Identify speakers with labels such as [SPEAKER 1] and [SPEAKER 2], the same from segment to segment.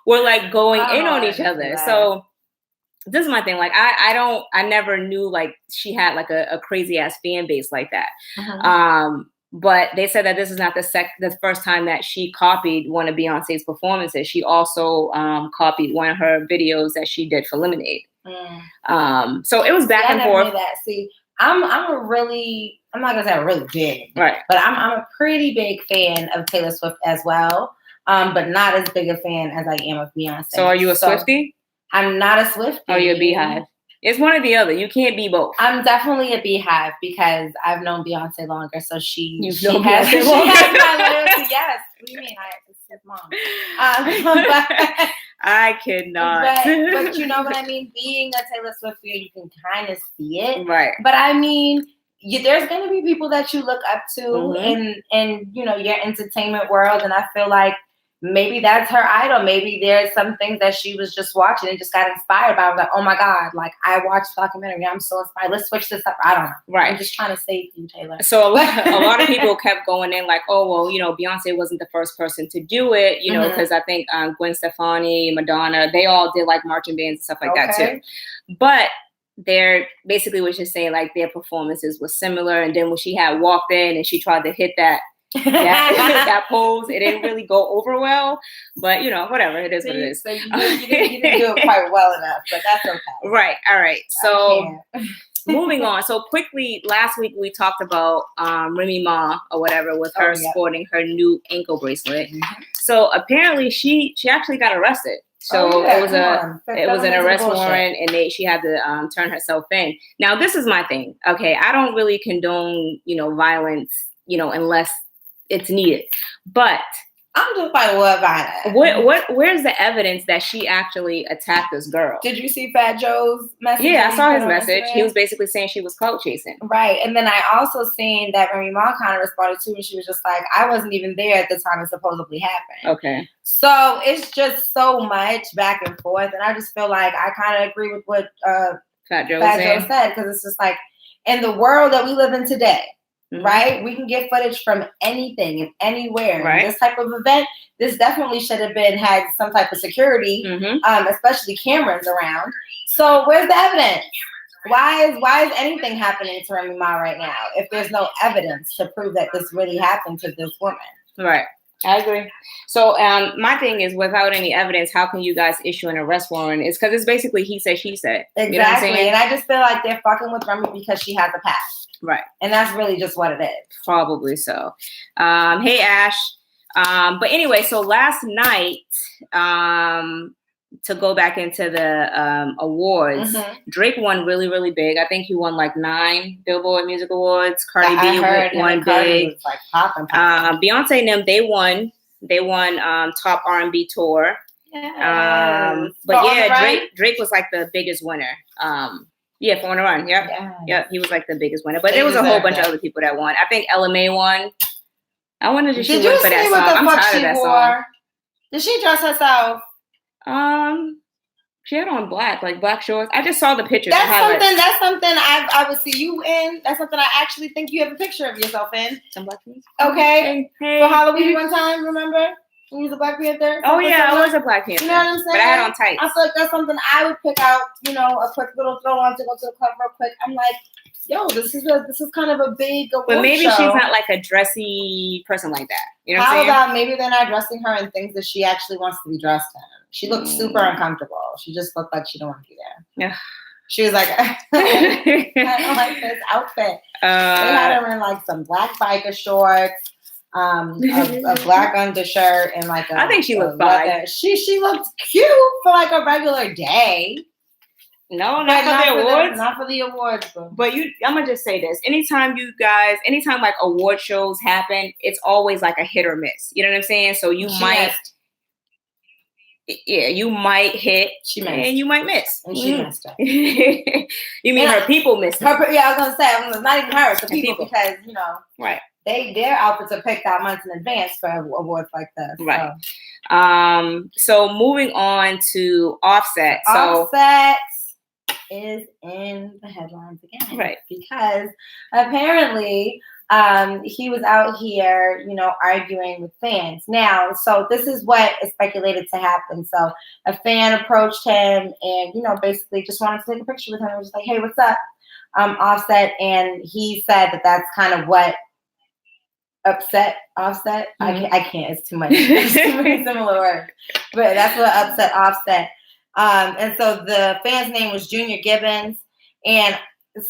[SPEAKER 1] were like going in on each other. So this is my thing. Like, I never knew like she had like a crazy ass fan base like that. But they said that this is not the first time that she copied one of Beyonce's performances. She also copied one of her videos that she did for Lemonade. So it was back and forth.
[SPEAKER 2] See, I'm not gonna say I'm really big,
[SPEAKER 1] right?
[SPEAKER 2] But I'm a pretty big fan of Taylor Swift as well, but not as big a fan as I am of Beyonce.
[SPEAKER 1] So are you a Swiftie?
[SPEAKER 2] I'm not a Swiftie.
[SPEAKER 1] Are you a beehive? It's one or the other. You can't be both.
[SPEAKER 2] I'm definitely a beehive because I've known Beyonce longer, so she has
[SPEAKER 1] longer.
[SPEAKER 2] my loyalty. Yes, what do you mean? It's his mom.
[SPEAKER 1] I cannot.
[SPEAKER 2] But you know what I mean? Being a Taylor Swift fan, you can kind of see it.
[SPEAKER 1] Right.
[SPEAKER 2] But I mean, there's going to be people that you look up to in you know, your entertainment world. And I feel like maybe that's her idol. Maybe there's some things that she was just watching and just got inspired by. I was like, oh my God, like I watched the documentary. I'm so inspired. Let's switch this up. I don't know.
[SPEAKER 1] Right.
[SPEAKER 2] I'm just trying to save you, Taylor.
[SPEAKER 1] So a lot of people kept going in like, oh, well, you know, Beyonce wasn't the first person to do it, you know, because I think Gwen Stefani, Madonna, they all did like marching bands and stuff like that too. But they're basically was just saying like their performances were similar. And then when she had walked in and she tried to hit that pose, it didn't really go over well, but you know, whatever, it is what it is.
[SPEAKER 2] So you didn't do it quite well enough, but that's okay.
[SPEAKER 1] Right. All right. So moving on. So quickly, last week we talked about Remy Ma or whatever with her sporting her new ankle bracelet. So apparently she actually got arrested. So it was an arrest warrant, and she had to turn herself in. Now this is my thing. Okay, I don't really condone, you know, violence, you know, unless it's needed. But
[SPEAKER 2] I'm just like, what violence?
[SPEAKER 1] Where's the evidence that she actually attacked this girl?
[SPEAKER 2] Did you see Fat Joe's message?
[SPEAKER 1] Yeah, I saw his message. He was basically saying she was clout chasing.
[SPEAKER 2] Right. And then I also seen that Remy Ma kind of responded too, and she was just like, I wasn't even there at the time it supposedly happened.
[SPEAKER 1] Okay.
[SPEAKER 2] So it's just so much back and forth. And I just feel like I kind of agree with what
[SPEAKER 1] Fat Joe
[SPEAKER 2] said, because it's just like, in the world that we live in today, right? We can get footage from anything and anywhere.
[SPEAKER 1] Right.
[SPEAKER 2] This type of event, this definitely should have had some type of security, especially cameras around. So where's the evidence? Why is anything happening to Remy Ma right now if there's no evidence to prove that this really happened to this woman?
[SPEAKER 1] Right. I agree. So my thing is, without any evidence, how can you guys issue an arrest warrant? It's because it's basically he said, she said.
[SPEAKER 2] Exactly.
[SPEAKER 1] You know what I'm saying?
[SPEAKER 2] And I just feel like they're fucking with Remy because she has a past.
[SPEAKER 1] Right.
[SPEAKER 2] And that's really just what it is.
[SPEAKER 1] Probably so. Hey, Ash. But anyway, so last night, to go back into the awards, Drake won really, really big. I think he won like 9 Billboard Music Awards. Cardi B won big.
[SPEAKER 2] Like popping.
[SPEAKER 1] Beyonce and them, they won. They won top R&B tour. But yeah, Drake was like the biggest winner. Yeah, For On the Run. Yep. He was like the biggest winner. But there was a whole bunch of other people that won. I think LMA won. I wonder if she won for that song. I'm tired of that song.
[SPEAKER 2] Did she dress herself?
[SPEAKER 1] She had on black shorts. I just saw the pictures.
[SPEAKER 2] That's something I would see you in. That's something I actually think you have a picture of yourself in.
[SPEAKER 1] Some Black Panther.
[SPEAKER 2] Okay. Hey. For Halloween one time, remember? When you was a Black Panther?
[SPEAKER 1] Oh yeah, I was a Black Panther.
[SPEAKER 2] You know what I'm saying?
[SPEAKER 1] But I had on tights.
[SPEAKER 2] I feel like that's something I would pick out, you know, a quick little throw on to go to the club real quick. I'm like, yo, this is kind of a big award
[SPEAKER 1] But maybe
[SPEAKER 2] show.
[SPEAKER 1] She's not like a dressy person like that. You know what I'm saying?
[SPEAKER 2] How about maybe they're not dressing her in things that she actually wants to be dressed in? She looked super uncomfortable. She just looked like she didn't want to be there. Yeah. She was like, I don't like this outfit. They had her in like some black biker shorts, a black undershirt, and like
[SPEAKER 1] I think she looked fine.
[SPEAKER 2] She looked cute for like a regular day.
[SPEAKER 1] No, not for the awards.
[SPEAKER 2] Not for the awards.
[SPEAKER 1] But I'm gonna just say this: anytime like award shows happen, it's always like a hit or miss. You know what I'm saying? So you might hit, and you might miss.
[SPEAKER 2] And she missed her.
[SPEAKER 1] You mean her people missed her?
[SPEAKER 2] Yeah, I was gonna say, it's not even her, it's the people, because you know,
[SPEAKER 1] right?
[SPEAKER 2] Their outfits are picked out months in advance for awards like this.
[SPEAKER 1] Right. So moving on to Offset.
[SPEAKER 2] Offset is in the headlines again,
[SPEAKER 1] right?
[SPEAKER 2] Because apparently he was out here, arguing with fans. Now, so this is what is speculated to happen. So a fan approached him and, basically just wanted to take a picture with him. It was like, hey, what's up? Offset. And he said that that's kind of what upset Offset. I can't. It's too much. It's too many similar words. But that's what upset Offset. And so the fan's name was Junior Gibbons. And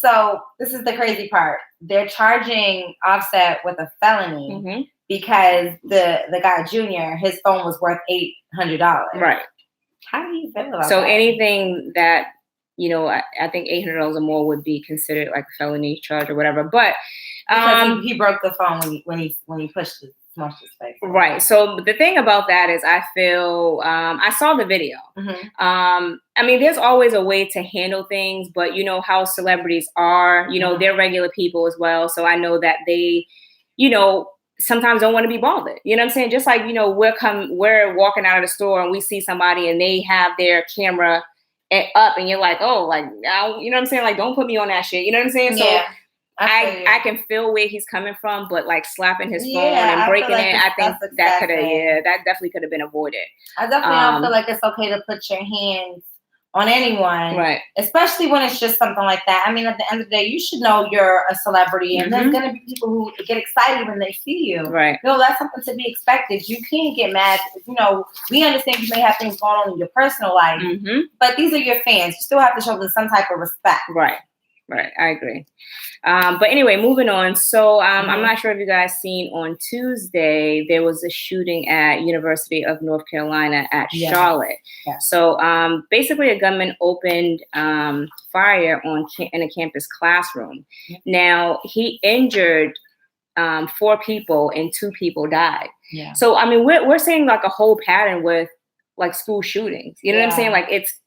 [SPEAKER 2] so this is the crazy part. They're charging Offset with a felony because the guy Junior, his phone was worth $800.
[SPEAKER 1] Right.
[SPEAKER 2] How do you feel about that?
[SPEAKER 1] So anything that, I think $800 or more would be considered like a felony charge or whatever. But
[SPEAKER 2] because he broke the phone when he smushed his face.
[SPEAKER 1] Right. So the thing about that is I feel I saw the video. I mean, there's always a way to handle things, but how celebrities are, they're regular people as well. So I know that they, sometimes don't want to be bothered. You know what I'm saying? Just like, we're walking out of the store and we see somebody and they have their camera up and you're like, oh, like, now, you know what I'm saying? Like, don't put me on that shit. You know what I'm saying? So
[SPEAKER 2] yeah.
[SPEAKER 1] I can feel where he's coming from, but like slapping his phone and breaking it, I think that could have, that definitely could have been avoided.
[SPEAKER 2] I definitely don't feel like it's okay to put your hands on anyone, right? Especially when it's just something like that. I mean, at the end of the day, you should know you're a celebrity, and there's gonna be people who get excited when they see you.
[SPEAKER 1] Right?
[SPEAKER 2] That's something to be expected. You can't get mad. We understand you may have things going on in your personal life, but these are your fans. You still have to show them some type of respect.
[SPEAKER 1] Right. Right. I agree. But anyway, moving on. So I'm not sure if you guys seen on Tuesday, there was a shooting at University of North Carolina at Charlotte. Yeah. So basically a gunman opened fire in a campus classroom. Yeah. Now he injured 4 people and 2 people died. Yeah. So, I mean, we're seeing like a whole pattern with like school shootings. You know what I'm saying? Like it's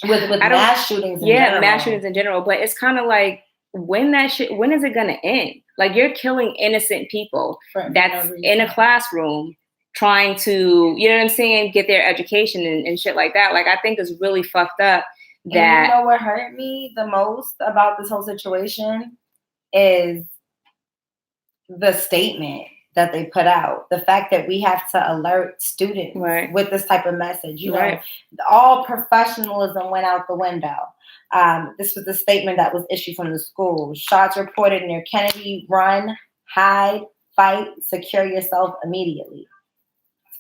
[SPEAKER 1] with mass shootings in general. Mass shootings in general. But it's kind of like, when is it going to end? Like, you're killing innocent people that's in a classroom trying to, you know what I'm saying, get their education and shit like that. Like, I think it's really fucked up that...
[SPEAKER 2] And what hurt me the most about this whole situation is the statement that they put out. The fact that we have to alert students with this type of message. All professionalism went out the window. This was the statement that was issued from the school. Shots reported near Kennedy. Run, hide, fight, secure yourself immediately.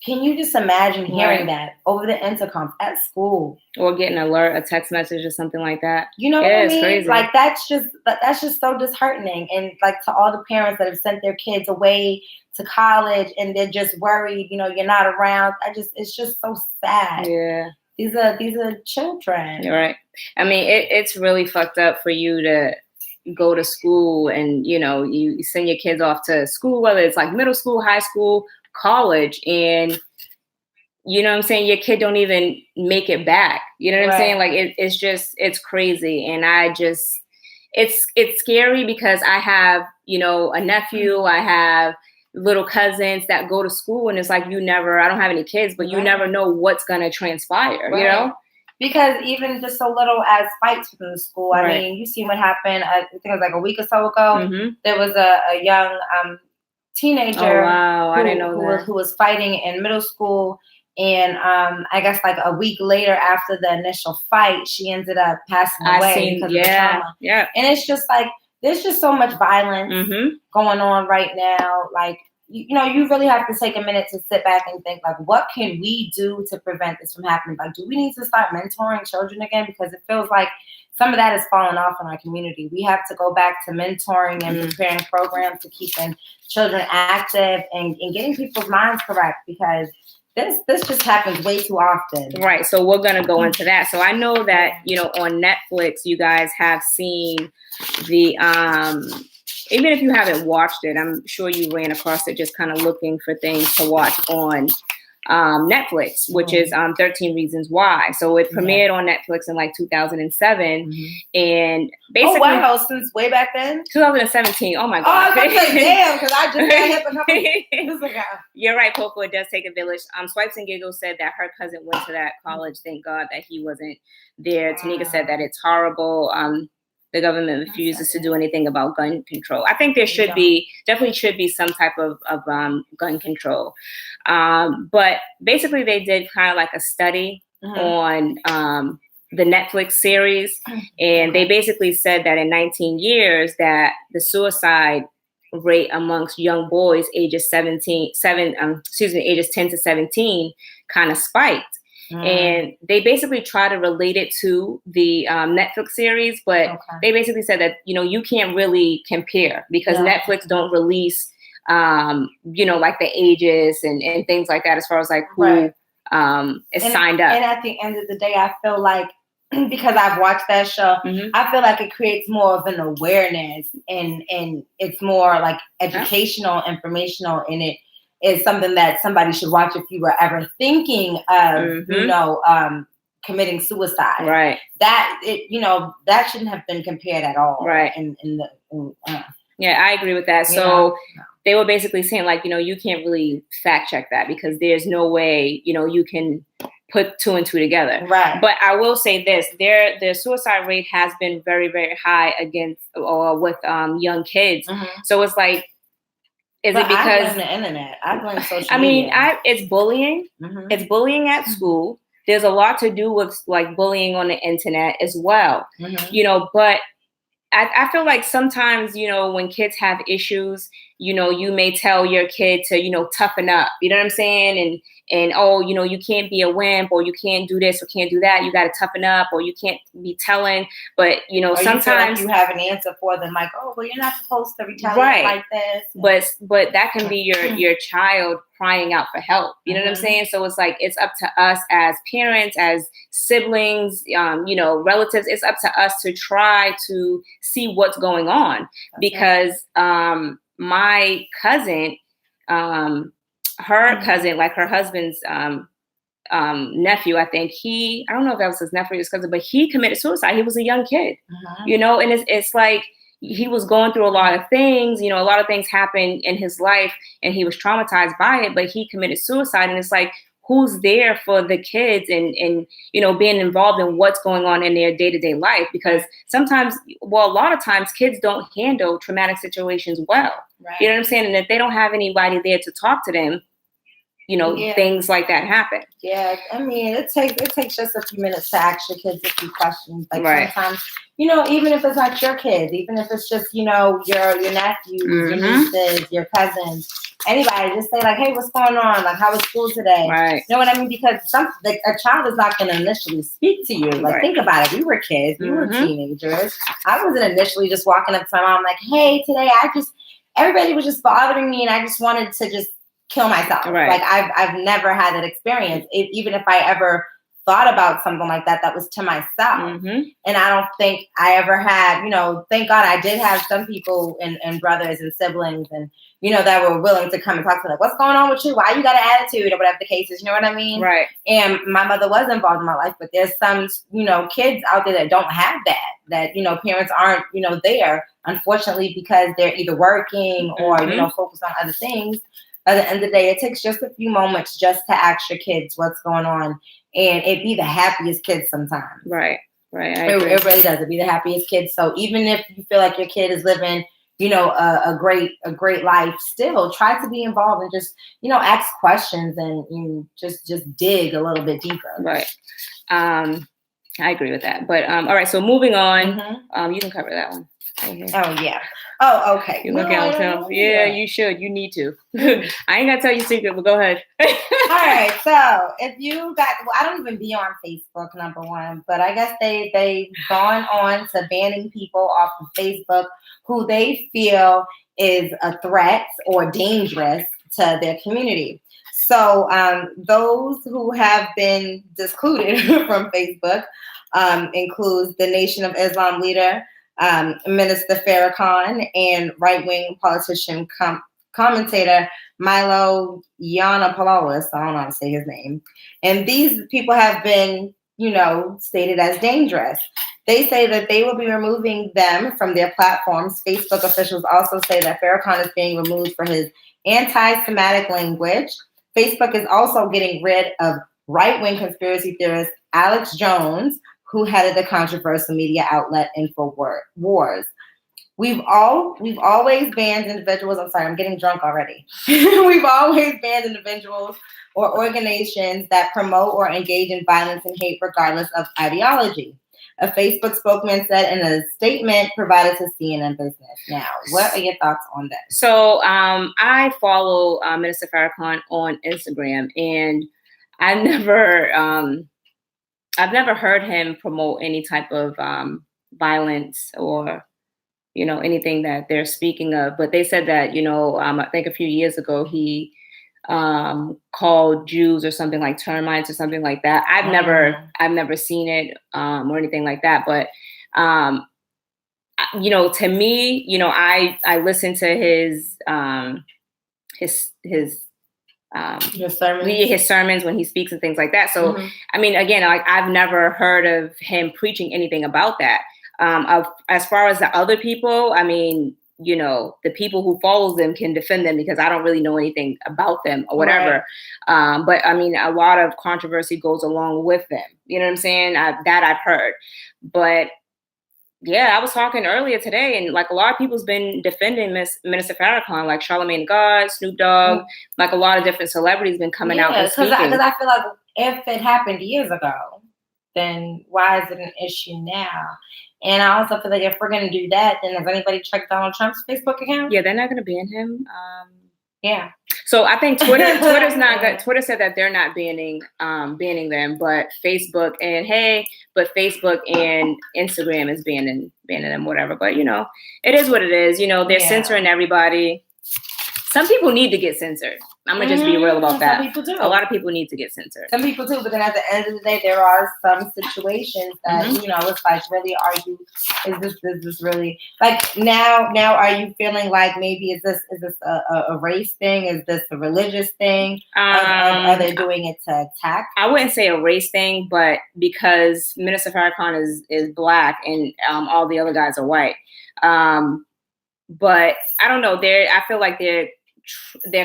[SPEAKER 2] Can you just imagine hearing that over the intercom at school?
[SPEAKER 1] Or getting an alert, a text message or something like that.
[SPEAKER 2] You know what I mean? Crazy. Like, that's just so disheartening. And like, to all the parents that have sent their kids away to college and they're just worried, you're not around. It's just so sad.
[SPEAKER 1] Yeah.
[SPEAKER 2] These are children.
[SPEAKER 1] You're right. I mean, it's really fucked up for you to go to school and, you send your kids off to school, whether it's like middle school, high school, college, and you know what I'm saying, your kid don't even make it back. You know what I'm saying? Like, it's crazy. And it's scary because I have, a nephew, I have little cousins that go to school, and it's like, I don't have any kids, but you never know what's going to transpire,
[SPEAKER 2] Because even just so little as fights within the school. I mean, you see what happened, I think it was like a week or so ago. There was a young teenager
[SPEAKER 1] I didn't know
[SPEAKER 2] who was fighting in middle school, and I guess like a week later after the initial fight, she ended up passing away because of the trauma. Yeah. And it's just like, there's just so much violence going on right now. Like, you really have to take a minute to sit back and think, like, what can we do to prevent this from happening? Like, do we need to start mentoring children again? Because it feels like some of that has fallen off in our community. We have to go back to mentoring and preparing programs to keeping children active and getting people's minds correct, because this just happens way too often.
[SPEAKER 1] Right. So we're going to go into that. So I know that, on Netflix, you guys have seen the, even if you haven't watched it, I'm sure you ran across it just kind of looking for things to watch on Netflix, which is 13 Reasons Why. So it premiered on Netflix in like 2007, and basically
[SPEAKER 2] since way back then,
[SPEAKER 1] 2017. Oh my god!
[SPEAKER 2] Oh, I was like, damn, because I just got hip a couple years ago.
[SPEAKER 1] You're right, Coco. It does take a village. Swipes and Giggles said that her cousin went to that college. Thank God that he wasn't there. Tanika said that it's horrible. the government refuses to do anything about gun control. I think there definitely should be some type of gun control. But basically they did kind of like a study on the Netflix series. And they basically said that in 19 years that the suicide rate amongst young boys ages 10 to 17 kind of spiked. And they basically try to relate it to the Netflix series, but they basically said that, you can't really compare because Netflix don't release, like the ages and things like that as far as like who is signed up.
[SPEAKER 2] And at the end of the day, I feel like because I've watched that show, I feel like it creates more of an awareness and it's more like educational, informational, and it is something that somebody should watch if you were ever thinking of, committing suicide.
[SPEAKER 1] Right.
[SPEAKER 2] That that shouldn't have been compared at all.
[SPEAKER 1] Right. Yeah, I agree with that. So they were basically saying like, you can't really fact check that because there's no way, you can put two and two together. Right. But I will say this, their suicide rate has been very, very high against or with young kids. So it's like, is it because
[SPEAKER 2] I blame the internet? I blame social media.
[SPEAKER 1] I mean, it's bullying. It's bullying at school. There's a lot to do with like bullying on the internet as well. But I feel like sometimes, when kids have issues, you may tell your kid to, toughen up. You know what I'm saying? And you can't be a wimp, or you can't do this or can't do that. You got to toughen up, or you can't be telling. But,
[SPEAKER 2] or
[SPEAKER 1] sometimes
[SPEAKER 2] you have an answer for them, like, oh, well, you're not supposed to retaliate like this.
[SPEAKER 1] But that can be your child crying out for help. You know what I'm saying? So it's like, it's up to us as parents, as siblings, relatives. It's up to us to try to see what's going on because my cousin, her cousin, like her husband's nephew, I think I don't know if that was his nephew or his cousin, but he committed suicide. He was a young kid, and it's like he was going through a lot of things, a lot of things happened in his life and he was traumatized by it, but he committed suicide. And it's like, who's there for the kids and being involved in what's going on in their day-to-day life? Because sometimes, a lot of times kids don't handle traumatic situations well. Right. You know what I'm saying? And if they don't have anybody there to talk to them, things like that happen.
[SPEAKER 2] Yeah, I mean, it takes just a few minutes to ask your kids a few questions. Like sometimes, even if it's not your kids, even if it's just, your nephews, your nieces, your cousins, anybody, just say like, hey, what's going on? Like, how was school today? Right. You know what I mean? Because a child is not going to initially speak to you. Like, think about it. We were kids. We were teenagers. I wasn't initially just walking up to my mom like, hey, today everybody was just bothering me and I just wanted to just kill myself. Right. Like I've never had that experience. Even if I ever thought about something like that was to myself. And I don't think I ever had, thank God I did have some people and brothers and siblings and, that were willing to come and talk to me like, what's going on with you? Why you got an attitude or whatever the case is, you know what I mean? Right. And my mother was involved in my life, but there's some, kids out there that don't have that, parents aren't, there, unfortunately, because they're either working or, focused on other things. At the end of the day, it takes just a few moments just to ask your kids what's going on. And it'd be the happiest kids sometimes. Right. It really does. It'd be the happiest kids. So even if you feel like your kid is living, a great life, still try to be involved and just, ask questions and just dig a little bit deeper. Right. I
[SPEAKER 1] agree with that. But all right. So moving on, you can cover that one.
[SPEAKER 2] Oh yeah. Oh, okay.
[SPEAKER 1] You look at him. Yeah, you should. You need to. I ain't gonna tell you secret, but go ahead.
[SPEAKER 2] All right. So if you I don't even be on Facebook, number one, but I guess they've gone on to banning people off of Facebook who they feel is a threat or dangerous to their community. So those who have been excluded from Facebook includes the Nation of Islam leader, Minister Farrakhan, and right-wing politician commentator Milo Yiannopoulos. I don't know how to say his name. And these people have been, stated as dangerous. They say that they will be removing them from their platforms. Facebook officials also say that Farrakhan is being removed for his anti-Semitic language. Facebook is also getting rid of right-wing conspiracy theorist Alex Jones, who headed the controversial media outlet InfoWars. We've always banned individuals. I'm sorry, I'm getting drunk already. We've always banned individuals or organizations that promote or engage in violence and hate regardless of ideology. A Facebook spokesman said in a statement provided to CNN Business. Now, what are your thoughts on this?
[SPEAKER 1] So I follow Minister Farrakhan on Instagram, and I've never heard him promote any type of violence or anything that they're speaking of. But they said that I think a few years ago he called Jews or something like termites or something like that. I've never seen it or anything like that. But to me, I listen to his sermons when he speaks and things like that. So I mean, again, I've never heard of him preaching anything about that. As far as the other people, I mean, the people who follow them can defend them because I don't really know anything about them or whatever. Right. But I mean, a lot of controversy goes along with them. You know what I'm saying? That I've heard. But yeah, I was talking earlier today, and like a lot of people's been defending Minister Farrakhan, like Charlamagne the God, Snoop Dogg, like a lot of different celebrities been coming out and speaking.
[SPEAKER 2] Because I feel like if it happened years ago, then why is it an issue now? And I also feel like if we're going to do that, then has anybody checked Donald Trump's Facebook account?
[SPEAKER 1] Yeah, they're not going to ban him.
[SPEAKER 2] Yeah.
[SPEAKER 1] So I think Twitter's not good. Twitter said that they're not banning them, but Facebook and Instagram is banning them, whatever. But it is what it is. They're censoring everybody. Some people need to get censored. I'm gonna just be real about that. Some people do. A lot of people need to get censored.
[SPEAKER 2] Some people do, but then at the end of the day, there are some situations that it's like, really, is this really like now? Are you feeling like maybe is this a race thing? Is this a religious thing? Are they doing it to attack?
[SPEAKER 1] I wouldn't say a race thing, but because Minister Farrakhan is black and all the other guys are white. But I don't know. I feel like they're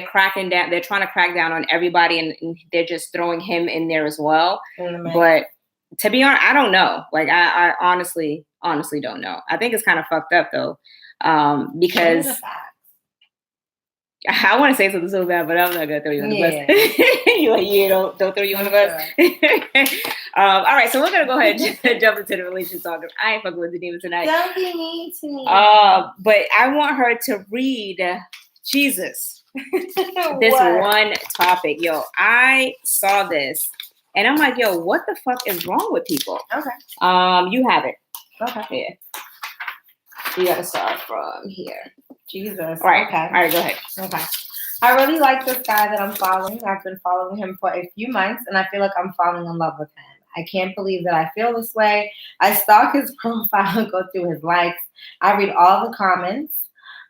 [SPEAKER 1] cracking down. They're trying to crack down on everybody, and they're just throwing him in there as well. But to be honest, I don't know. Like I honestly don't know. I think it's kind of fucked up though, because I want to say something so bad, but I'm not gonna throw you on the bus. You're like, don't throw you on the bus. All right, so we're gonna go ahead and jump into the relationship talk. I ain't fucking with DeNeva tonight.
[SPEAKER 2] Don't be mean to me.
[SPEAKER 1] But I want her to read Jesus. This one topic. Yo, I saw this and I'm like, yo, what the fuck is wrong with people?
[SPEAKER 2] Okay.
[SPEAKER 1] You have it.
[SPEAKER 2] Okay.
[SPEAKER 1] Yeah. You gotta start from here.
[SPEAKER 2] Jesus.
[SPEAKER 1] All right.
[SPEAKER 2] Okay.
[SPEAKER 1] All right, go ahead.
[SPEAKER 2] Okay. I really like this guy that I'm following. I've been following him for a few months and I feel like I'm falling in love with him. I can't believe that I feel this way. I stalk his profile and go through his likes. I read all the comments.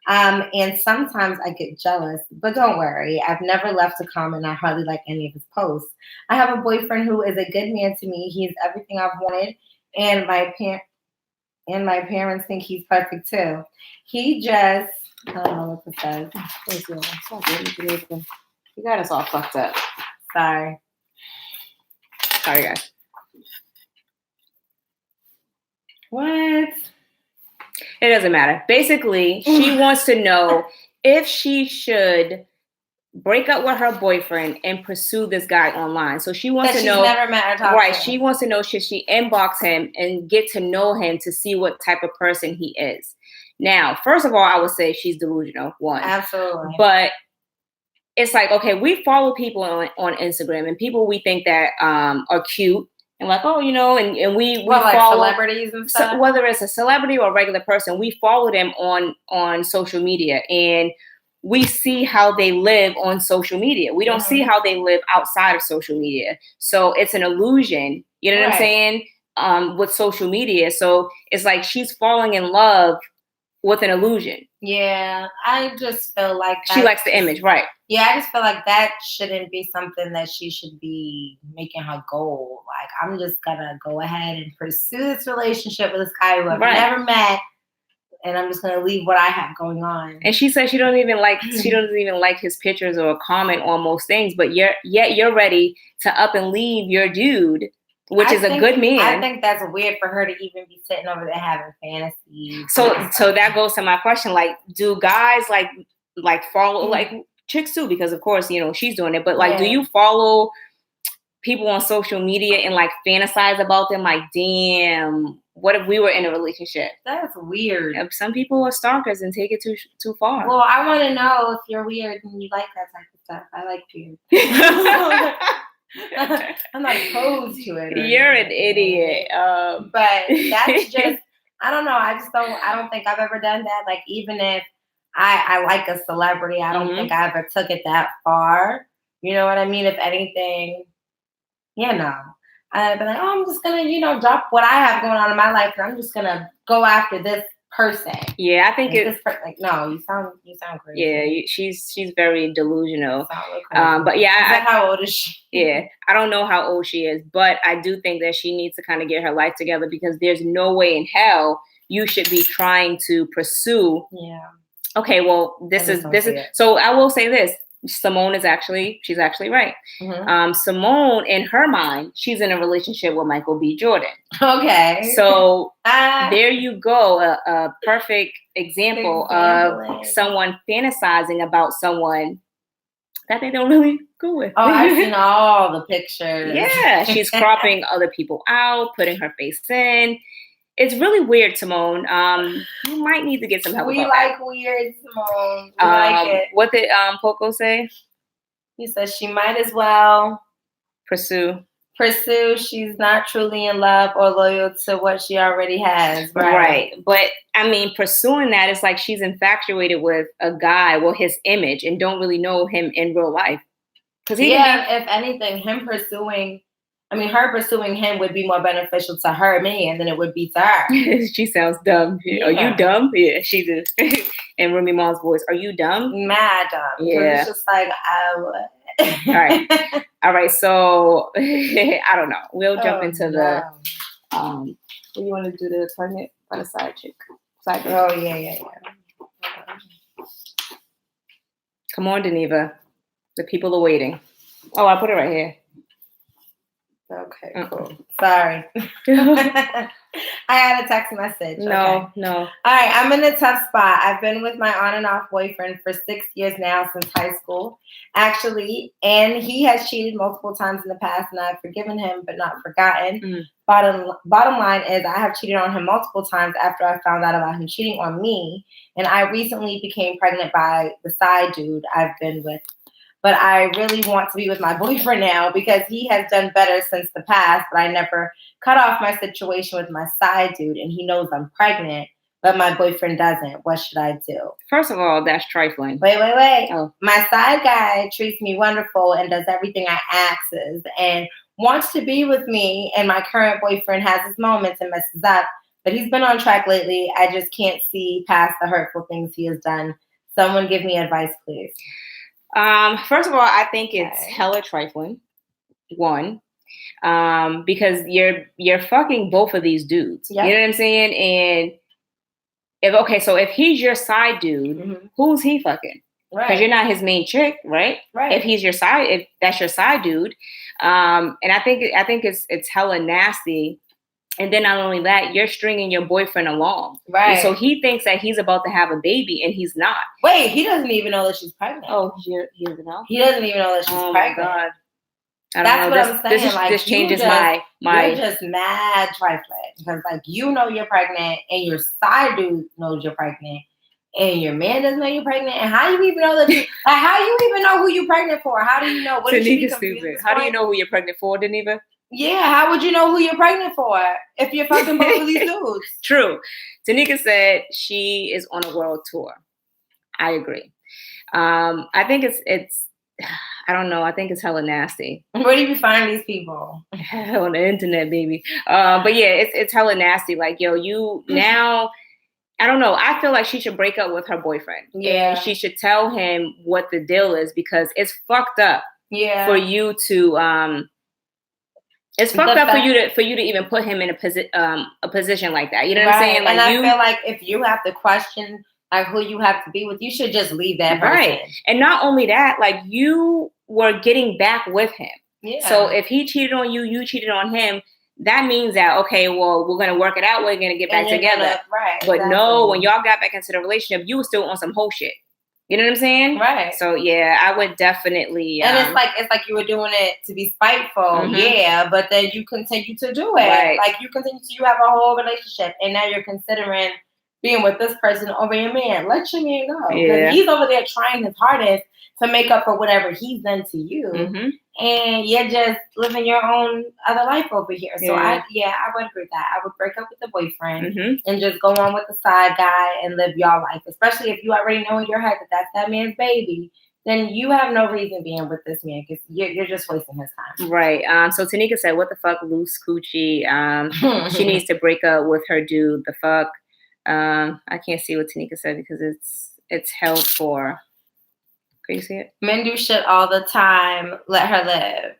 [SPEAKER 2] And sometimes I get jealous, but don't worry. I've never left a comment. I hardly like any of his posts. I have a boyfriend who is a good man to me. He's everything I've wanted. And my parents think he's perfect too. He just, I don't know what this says.
[SPEAKER 1] You got us all fucked up.
[SPEAKER 2] Sorry,
[SPEAKER 1] guys.
[SPEAKER 2] What?
[SPEAKER 1] It doesn't matter. Basically, she wants to know if she should break up with her boyfriend and pursue this guy online. So she wants to know.
[SPEAKER 2] Never met her.
[SPEAKER 1] Right. She wants to know, should she inbox him and get to know him to see what type of person he is? Now, first of all, I would say she's delusional. One.
[SPEAKER 2] Absolutely.
[SPEAKER 1] But it's like, okay, we follow people on Instagram and people we think that are cute. And like, oh, and we follow
[SPEAKER 2] celebrities and stuff.
[SPEAKER 1] So whether it's a celebrity or a regular person, we follow them on social media and we see how they live on social media. We don't see how they live outside of social media. So it's an illusion, you know what I'm saying? With social media. So it's like she's falling in love with an illusion.
[SPEAKER 2] Yeah, I just feel like
[SPEAKER 1] she likes the image, right?
[SPEAKER 2] Yeah, I just feel like that shouldn't be something that she should be making her goal. Like, I'm just gonna go ahead and pursue this relationship with this guy who I've never met, and I'm just gonna leave what I have going on. And
[SPEAKER 1] she said she doesn't even like his pictures or comment on most things, but yet you're ready to up and leave your dude which is a good man.
[SPEAKER 2] I think that's weird for her to even be sitting over there having fantasies.
[SPEAKER 1] So that goes to my question. Like, do guys like follow like chicks too? Because of course, you know, she's doing it. But like, do you follow people on social media and like fantasize about them? Like, damn, what if we were in a relationship?
[SPEAKER 2] That's weird.
[SPEAKER 1] Some people are stalkers and take it too far.
[SPEAKER 2] Well, I want to know if you're weird and you like that type of stuff. I like weird. I'm not opposed to it.
[SPEAKER 1] You're an idiot.
[SPEAKER 2] But that's just, I don't know. I don't think I've ever done that. Like, even if I like a celebrity, I don't think I ever took it that far. You know what I mean? If anything, you know, I'd be like, oh, I'm just going to, you know, drop what I have going on in my life and I'm just going to go after this person.
[SPEAKER 1] Yeah, I think
[SPEAKER 2] like, no, you sound crazy.
[SPEAKER 1] Yeah, she's very delusional.
[SPEAKER 2] Really
[SPEAKER 1] but yeah,
[SPEAKER 2] how old is she?
[SPEAKER 1] Yeah, I don't know how old she is, but I do think that she needs to kind of get her life together because there's no way in hell you should be trying to pursue.
[SPEAKER 2] Yeah.
[SPEAKER 1] Okay, well, this is. So I will say this: Simone she's actually right. Simone, in her mind, she's in a relationship with Michael B. Jordan.
[SPEAKER 2] Okay.
[SPEAKER 1] So there you go, a perfect example of someone fantasizing about someone that they don't really go with.
[SPEAKER 2] Oh, I've seen all the pictures.
[SPEAKER 1] Yeah, she's cropping other people out, putting her face in. It's really weird, Simone. You might need to get some help.
[SPEAKER 2] We like weird, Simone. We like it.
[SPEAKER 1] What did Poco say?
[SPEAKER 2] He says she might as well
[SPEAKER 1] pursue.
[SPEAKER 2] She's not truly in love or loyal to what she already has.
[SPEAKER 1] Right. But I mean, pursuing that is like she's infatuated with a guy, well, his image, and don't really know him in real life.
[SPEAKER 2] If anything, her pursuing him would be more beneficial to her man than it would be to her.
[SPEAKER 1] She sounds dumb. Yeah. Are you dumb? Yeah, she did. In Remy Ma's voice, are you dumb?
[SPEAKER 2] Mad dumb. Yeah. It's just like, I would.
[SPEAKER 1] All right. So, I don't know. We'll jump into the, you want to do the pregnant on the side chick?
[SPEAKER 2] Oh, yeah.
[SPEAKER 1] Come on, DeNeva. The people are waiting. Oh, I put it right here.
[SPEAKER 2] Okay, cool. Sorry. I had a text message.
[SPEAKER 1] No.
[SPEAKER 2] All right, I'm in a tough spot. I've been with my on and off boyfriend for 6 years now, since high school, actually. And he has cheated multiple times in the past, and I've forgiven him, but not forgotten. Bottom line is I have cheated on him multiple times after I found out about him cheating on me. And I recently became pregnant by the side dude I've been with. But I really want to be with my boyfriend now because he has done better since the past, but I never cut off my situation with my side dude, and he knows I'm pregnant, but my boyfriend doesn't. What should I do?
[SPEAKER 1] First of all, that's trifling.
[SPEAKER 2] Wait.
[SPEAKER 1] Oh.
[SPEAKER 2] My side guy treats me wonderful and does everything I asks and wants to be with me, and my current boyfriend has his moments and messes up, but he's been on track lately. I just can't see past the hurtful things he has done. Someone give me advice, please.
[SPEAKER 1] First of all, I think it's hella trifling. One, because you're fucking both of these dudes. Yep. You know what I'm saying? And if he's your side dude, who's he fucking? Right. Because you're not his main chick, right?
[SPEAKER 2] Right.
[SPEAKER 1] If that's your side dude, and I think it's hella nasty. And then not only that, you're stringing your boyfriend along. Right. And so he thinks that he's about to have a baby and he's not.
[SPEAKER 2] Wait, he doesn't even know that she's pregnant.
[SPEAKER 1] Oh, he doesn't know?
[SPEAKER 2] He doesn't even know that she's pregnant. Oh, my God. That's what I'm saying.
[SPEAKER 1] This changes my...
[SPEAKER 2] You're just mad trifling. Because, you know you're pregnant and your side dude knows you're pregnant and your man doesn't know you're pregnant. And how do you even know that how do you even know who you're pregnant for? How do you know? What is she
[SPEAKER 1] stupid. How do you know who you're pregnant for, DeNeva?
[SPEAKER 2] Yeah, how would you know who you're pregnant for if you're fucking both of these dudes?
[SPEAKER 1] True. Tanika said she is on a world tour. I agree. I think it's I don't know. I think it's hella nasty.
[SPEAKER 2] Where do you find these people?
[SPEAKER 1] On the internet, baby. But yeah, it's hella nasty. Like, yo, you now, I don't know. I feel like she should break up with her boyfriend. Yeah. And she should tell him what the deal is because it's fucked up. Yeah. For you to it's fucked up for you to even put him in a position like that. You know what I'm saying?
[SPEAKER 2] Like, and I feel like if you have to question who you have to be with, you should just leave that person.
[SPEAKER 1] Right. And not only that, like you were getting back with him.
[SPEAKER 2] Yeah.
[SPEAKER 1] So if he cheated on you, you cheated on him, that means that, okay, well, we're going to work it out. We're going to get back together.
[SPEAKER 2] Right.
[SPEAKER 1] But no, when y'all got back into the relationship, you were still on some whole shit. You know what I'm saying?
[SPEAKER 2] Right.
[SPEAKER 1] So yeah, I would definitely.
[SPEAKER 2] And it's like you were doing it to be spiteful, yeah. But then you continue to do it.
[SPEAKER 1] Right.
[SPEAKER 2] Like you have a whole relationship, and now you're considering being with this person over your man. Let your man go, because he's over there trying his hardest to make up for whatever he's done to you, and you're just living your own other life over here. So I would agree with that. I would break up with the boyfriend and just go on with the side guy and live your life. Especially if you already know in your head that that's that man's baby, then you have no reason being with this man because you're just wasting his time.
[SPEAKER 1] Right. So Tanika said, "What the fuck, loose coochie? She needs to break up with her dude. The fuck." I can't see what Tanika said because it's held for. Can you see it?
[SPEAKER 2] Men do shit all the time. Let her live.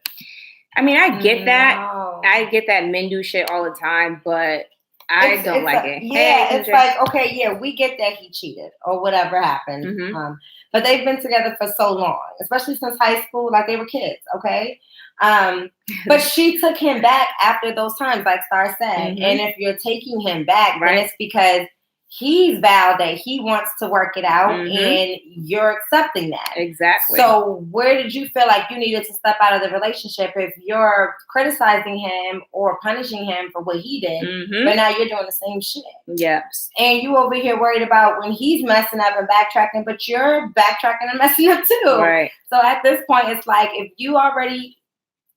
[SPEAKER 1] I mean, I get that. I get that men do shit all the time, but I don't like it.
[SPEAKER 2] Yeah, it's like, okay, yeah, we get that he cheated or whatever happened. But they've been together for so long, especially since high school, like they were kids, okay? But she took him back after those times, like Star said. And if you're taking him back, then it's because he's vowed that he wants to work it out and you're accepting that.
[SPEAKER 1] Exactly.
[SPEAKER 2] So where did you feel like you needed to step out of the relationship if you're criticizing him or punishing him for what he did, but now you're doing the same shit?
[SPEAKER 1] Yes.
[SPEAKER 2] And you over here worried about when he's messing up and backtracking, but you're backtracking and messing up too.
[SPEAKER 1] Right.
[SPEAKER 2] So at this point, it's like if you already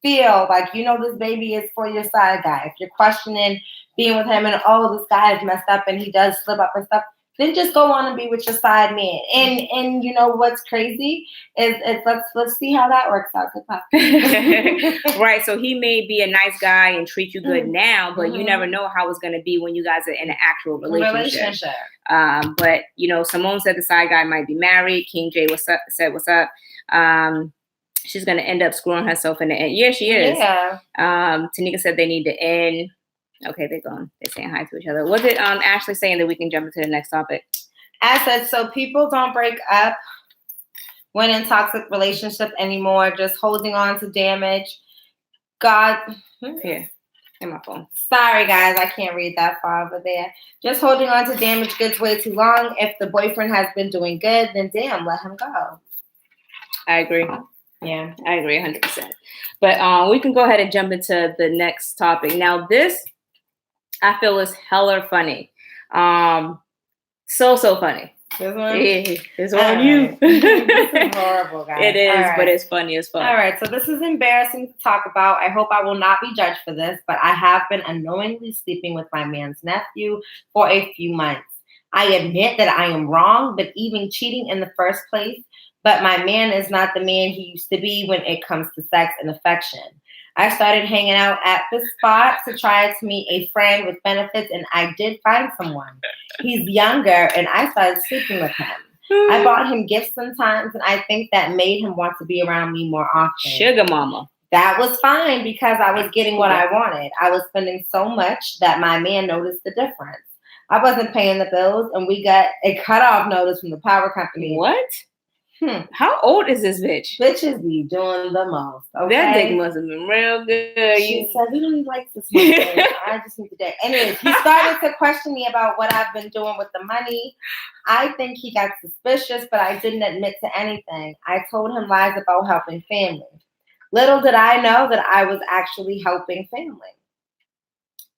[SPEAKER 2] feel like you know this baby is for your side guy, if you're questioning being with him and this guy is messed up and he does slip up and stuff, then just go on and be with your side man. And you know what's crazy is let's see how that works out.
[SPEAKER 1] Right. So he may be a nice guy and treat you good now, but you never know how it's gonna be when you guys are in an actual relationship. But you know, Simone said the side guy might be married. King J said what's up. She's gonna end up screwing herself in the end. Yeah, she is.
[SPEAKER 2] Yeah.
[SPEAKER 1] Tanika said they need to end. Okay, they're going. They're saying hi to each other. Was it Ashley saying that we can jump into the next topic?
[SPEAKER 2] I said, so people don't break up when in toxic relationship anymore, just holding on to damage. God.
[SPEAKER 1] Here, in my phone.
[SPEAKER 2] Sorry, guys, I can't read that far over there. Just holding on to damage goods way too long. If the boyfriend has been doing good, then damn, let him go.
[SPEAKER 1] I agree.
[SPEAKER 2] Yeah,
[SPEAKER 1] I agree 100%. But we can go ahead and jump into the next topic. Now, this I feel is hella funny. So funny.
[SPEAKER 2] This one?
[SPEAKER 1] Yeah, it's on you.
[SPEAKER 2] This is horrible, guys.
[SPEAKER 1] It is, but it's funny as fuck.
[SPEAKER 2] All right, so this is embarrassing to talk about. I hope I will not be judged for this, but I have been unknowingly sleeping with my man's nephew for a few months. I admit that I am wrong, but even cheating in the first place. But my man is not the man he used to be when it comes to sex and affection. I started hanging out at the spot to try to meet a friend with benefits, and I did find someone. He's younger, and I started sleeping with him. I bought him gifts sometimes, and I think that made him want to be around me more often.
[SPEAKER 1] Sugar mama.
[SPEAKER 2] That was fine because I was getting what I wanted. I was spending so much that my man noticed the difference. I wasn't paying the bills, and we got a cutoff notice from the power company.
[SPEAKER 1] What? How old is this bitch?
[SPEAKER 2] Bitches be doing the most. Okay?
[SPEAKER 1] That dick must have been real good.
[SPEAKER 2] She said, we don't even like this one. I just need the dick. Anyways, he started to question me about what I've been doing with the money. I think he got suspicious, but I didn't admit to anything. I told him lies about helping family. Little did I know that I was actually helping family.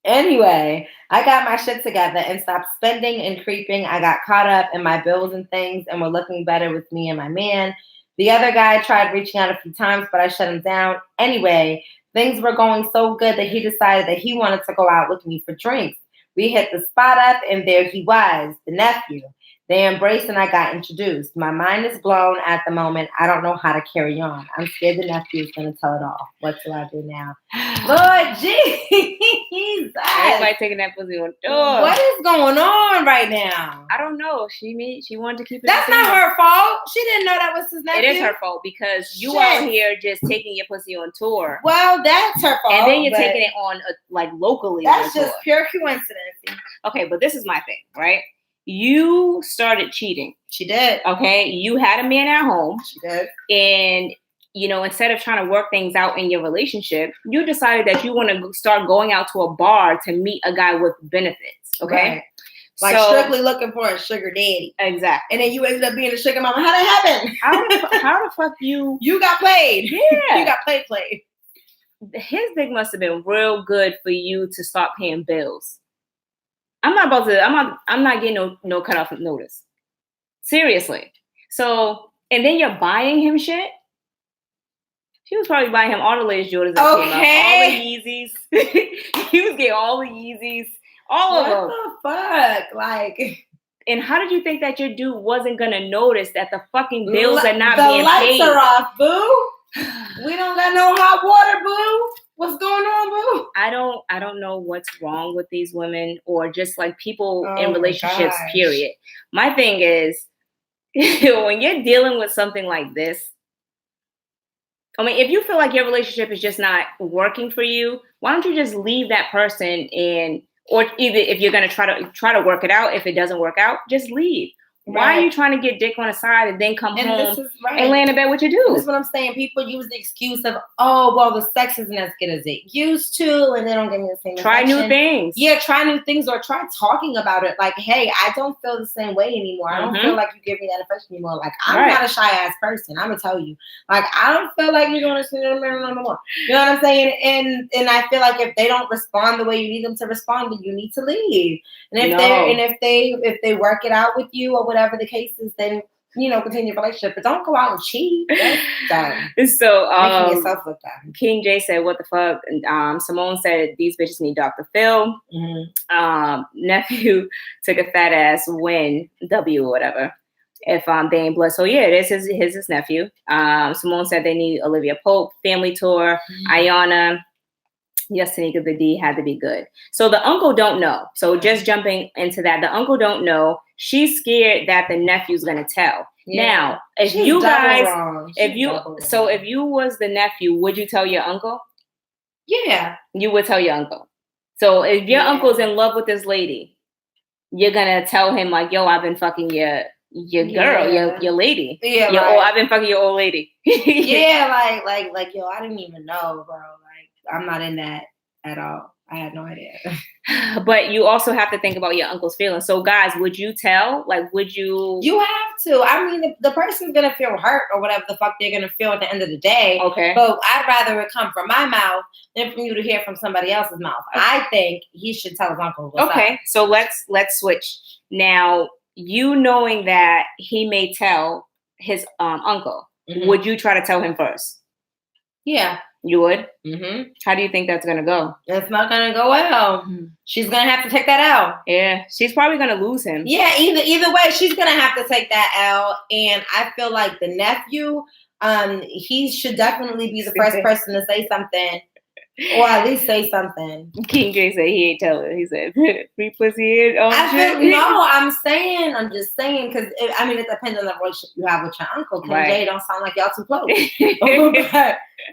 [SPEAKER 2] Anyway, I got my shit together and stopped spending and creeping. I got caught up in my bills and things and were looking better with me and my man. The other guy tried reaching out a few times, but I shut him down. Anyway, things were going so good that he decided that he wanted to go out with me for drinks. We hit the spot up and there he was, the nephew. They embraced and I got introduced. My mind is blown at the moment. I don't know how to carry on. I'm scared the nephew is going to tell it all. What do I do now? Lord Jesus.
[SPEAKER 1] Everybody taking that pussy on door.
[SPEAKER 2] What is going on right now?
[SPEAKER 1] I don't know. She wanted to keep it.
[SPEAKER 2] That's not her fault. She didn't know that was his nephew.
[SPEAKER 1] It is her fault because you out here just taking your pussy on tour.
[SPEAKER 2] Well, that's her fault.
[SPEAKER 1] And then you're taking it on like locally.
[SPEAKER 2] That's just pure coincidence.
[SPEAKER 1] Okay, but this is my thing, right? You started cheating.
[SPEAKER 2] She did.
[SPEAKER 1] Okay, you had a man at home.
[SPEAKER 2] She did.
[SPEAKER 1] And instead of trying to work things out in your relationship, you decided that you want to start going out to a bar to meet a guy with benefits. Okay.
[SPEAKER 2] Right. Like strictly looking for a sugar daddy.
[SPEAKER 1] Exactly.
[SPEAKER 2] And then you ended up being a sugar mama. How that happen?
[SPEAKER 1] How the fuck you
[SPEAKER 2] got played.
[SPEAKER 1] Yeah.
[SPEAKER 2] You got played.
[SPEAKER 1] His dick must have been real good for you to stop paying bills. I'm not getting no cutoff notice. Seriously. So, and then you're buying him shit. She was probably buying him all the latest Jordans that came out. All the Yeezys. He was getting all the Yeezys. All of them.
[SPEAKER 2] What the fuck? Like,
[SPEAKER 1] and how did you think that your dude wasn't gonna notice that the fucking bills are not being paid?
[SPEAKER 2] The lights are off, boo. We don't got no hot water, boo. What's going on, boo?
[SPEAKER 1] I don't know what's wrong with these women or just like people in relationships, period. My thing is, when you're dealing with something like this, I mean, if you feel like your relationship is just not working for you, why don't you just leave that person or either if you're gonna try to work it out, if it doesn't work out, just leave. Right. Why are you trying to get dick on the side and then come home and lay in the bed with your dude?
[SPEAKER 2] That's what I'm saying. People use the excuse of, oh, well, the sex isn't as good as it used to, and they don't give me the same
[SPEAKER 1] Try
[SPEAKER 2] affection.
[SPEAKER 1] new things.
[SPEAKER 2] Yeah, try new things or try talking about it. Like, hey, I don't feel the same way anymore. I don't feel like you give me that affection anymore. Like, I'm not a shy ass person. I'm gonna tell you. Like, I don't feel like you're gonna sit in the mirror no more. You know what I'm saying? And I feel like if they don't respond the way you need them to respond, then you need to leave. And if they work it out with you or whatever the case is, then continue your relationship, but don't go out and cheat. That's dumb.
[SPEAKER 1] So
[SPEAKER 2] making yourself look bad.
[SPEAKER 1] King J said, "What the fuck?" And Simone said, "These bitches need Dr. Phil." Mm-hmm. Nephew took a fat ass win W or whatever. If they ain't blood, so yeah, this is his nephew. Simone said they need Olivia Pope family tour. Ayana. Yes, Tanika, the D had to be good. So the uncle don't know. So just jumping into that, the uncle don't know. She's scared that the nephew's gonna tell. Yeah. Now, if you guys, if you was the nephew, would you tell your uncle?
[SPEAKER 2] Yeah,
[SPEAKER 1] you would tell your uncle. So if your uncle's in love with this lady, you're gonna tell him like, "Yo, I've been fucking your girl, your lady. Yeah, I've been fucking your old lady."
[SPEAKER 2] Yeah, like yo, I didn't even know, bro. I'm not in that at all. I had no idea.
[SPEAKER 1] But you also have to think about your uncle's feelings. So, guys, would you tell? Like, would you?
[SPEAKER 2] You have to. I mean, the person's going to feel hurt or whatever the fuck they're going to feel at the end of the day.
[SPEAKER 1] Okay.
[SPEAKER 2] But I'd rather it come from my mouth than for you to hear from somebody else's mouth. Okay. I think he should tell his uncle what's up.
[SPEAKER 1] So let's switch. Now, you knowing that he may tell his uncle, would you try to tell him first?
[SPEAKER 2] Yeah.
[SPEAKER 1] You would?
[SPEAKER 2] Mm-hmm.
[SPEAKER 1] How do you think that's going to go?
[SPEAKER 2] It's not going to go well. She's going to have to take that out.
[SPEAKER 1] Yeah. She's probably going to lose him.
[SPEAKER 2] Yeah, either way, she's going to have to take that out. And I feel like the nephew, he should definitely be the first person to say something. Or at least say something.
[SPEAKER 1] King J said he ain't telling. He said, free pussy in.
[SPEAKER 2] I'm just saying, because it depends on the relationship you have with your uncle. King J don't sound like y'all too close.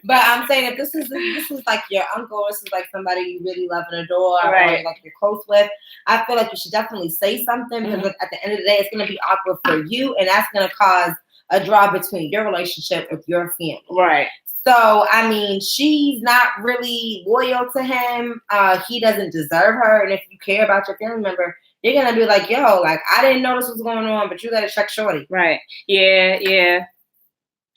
[SPEAKER 2] but I'm saying if this is like your uncle, this is like somebody you really love and adore, or like you're close with, I feel like you should definitely say something, because at the end of the day, it's going to be awkward for you, and that's going to cause a draw between your relationship with your family.
[SPEAKER 1] Right.
[SPEAKER 2] So, I mean, she's not really loyal to him. He doesn't deserve her. And if you care about your family member, you're going to be like, yo, like, I didn't know this was going on, but you got to check shorty.
[SPEAKER 1] Right. Yeah.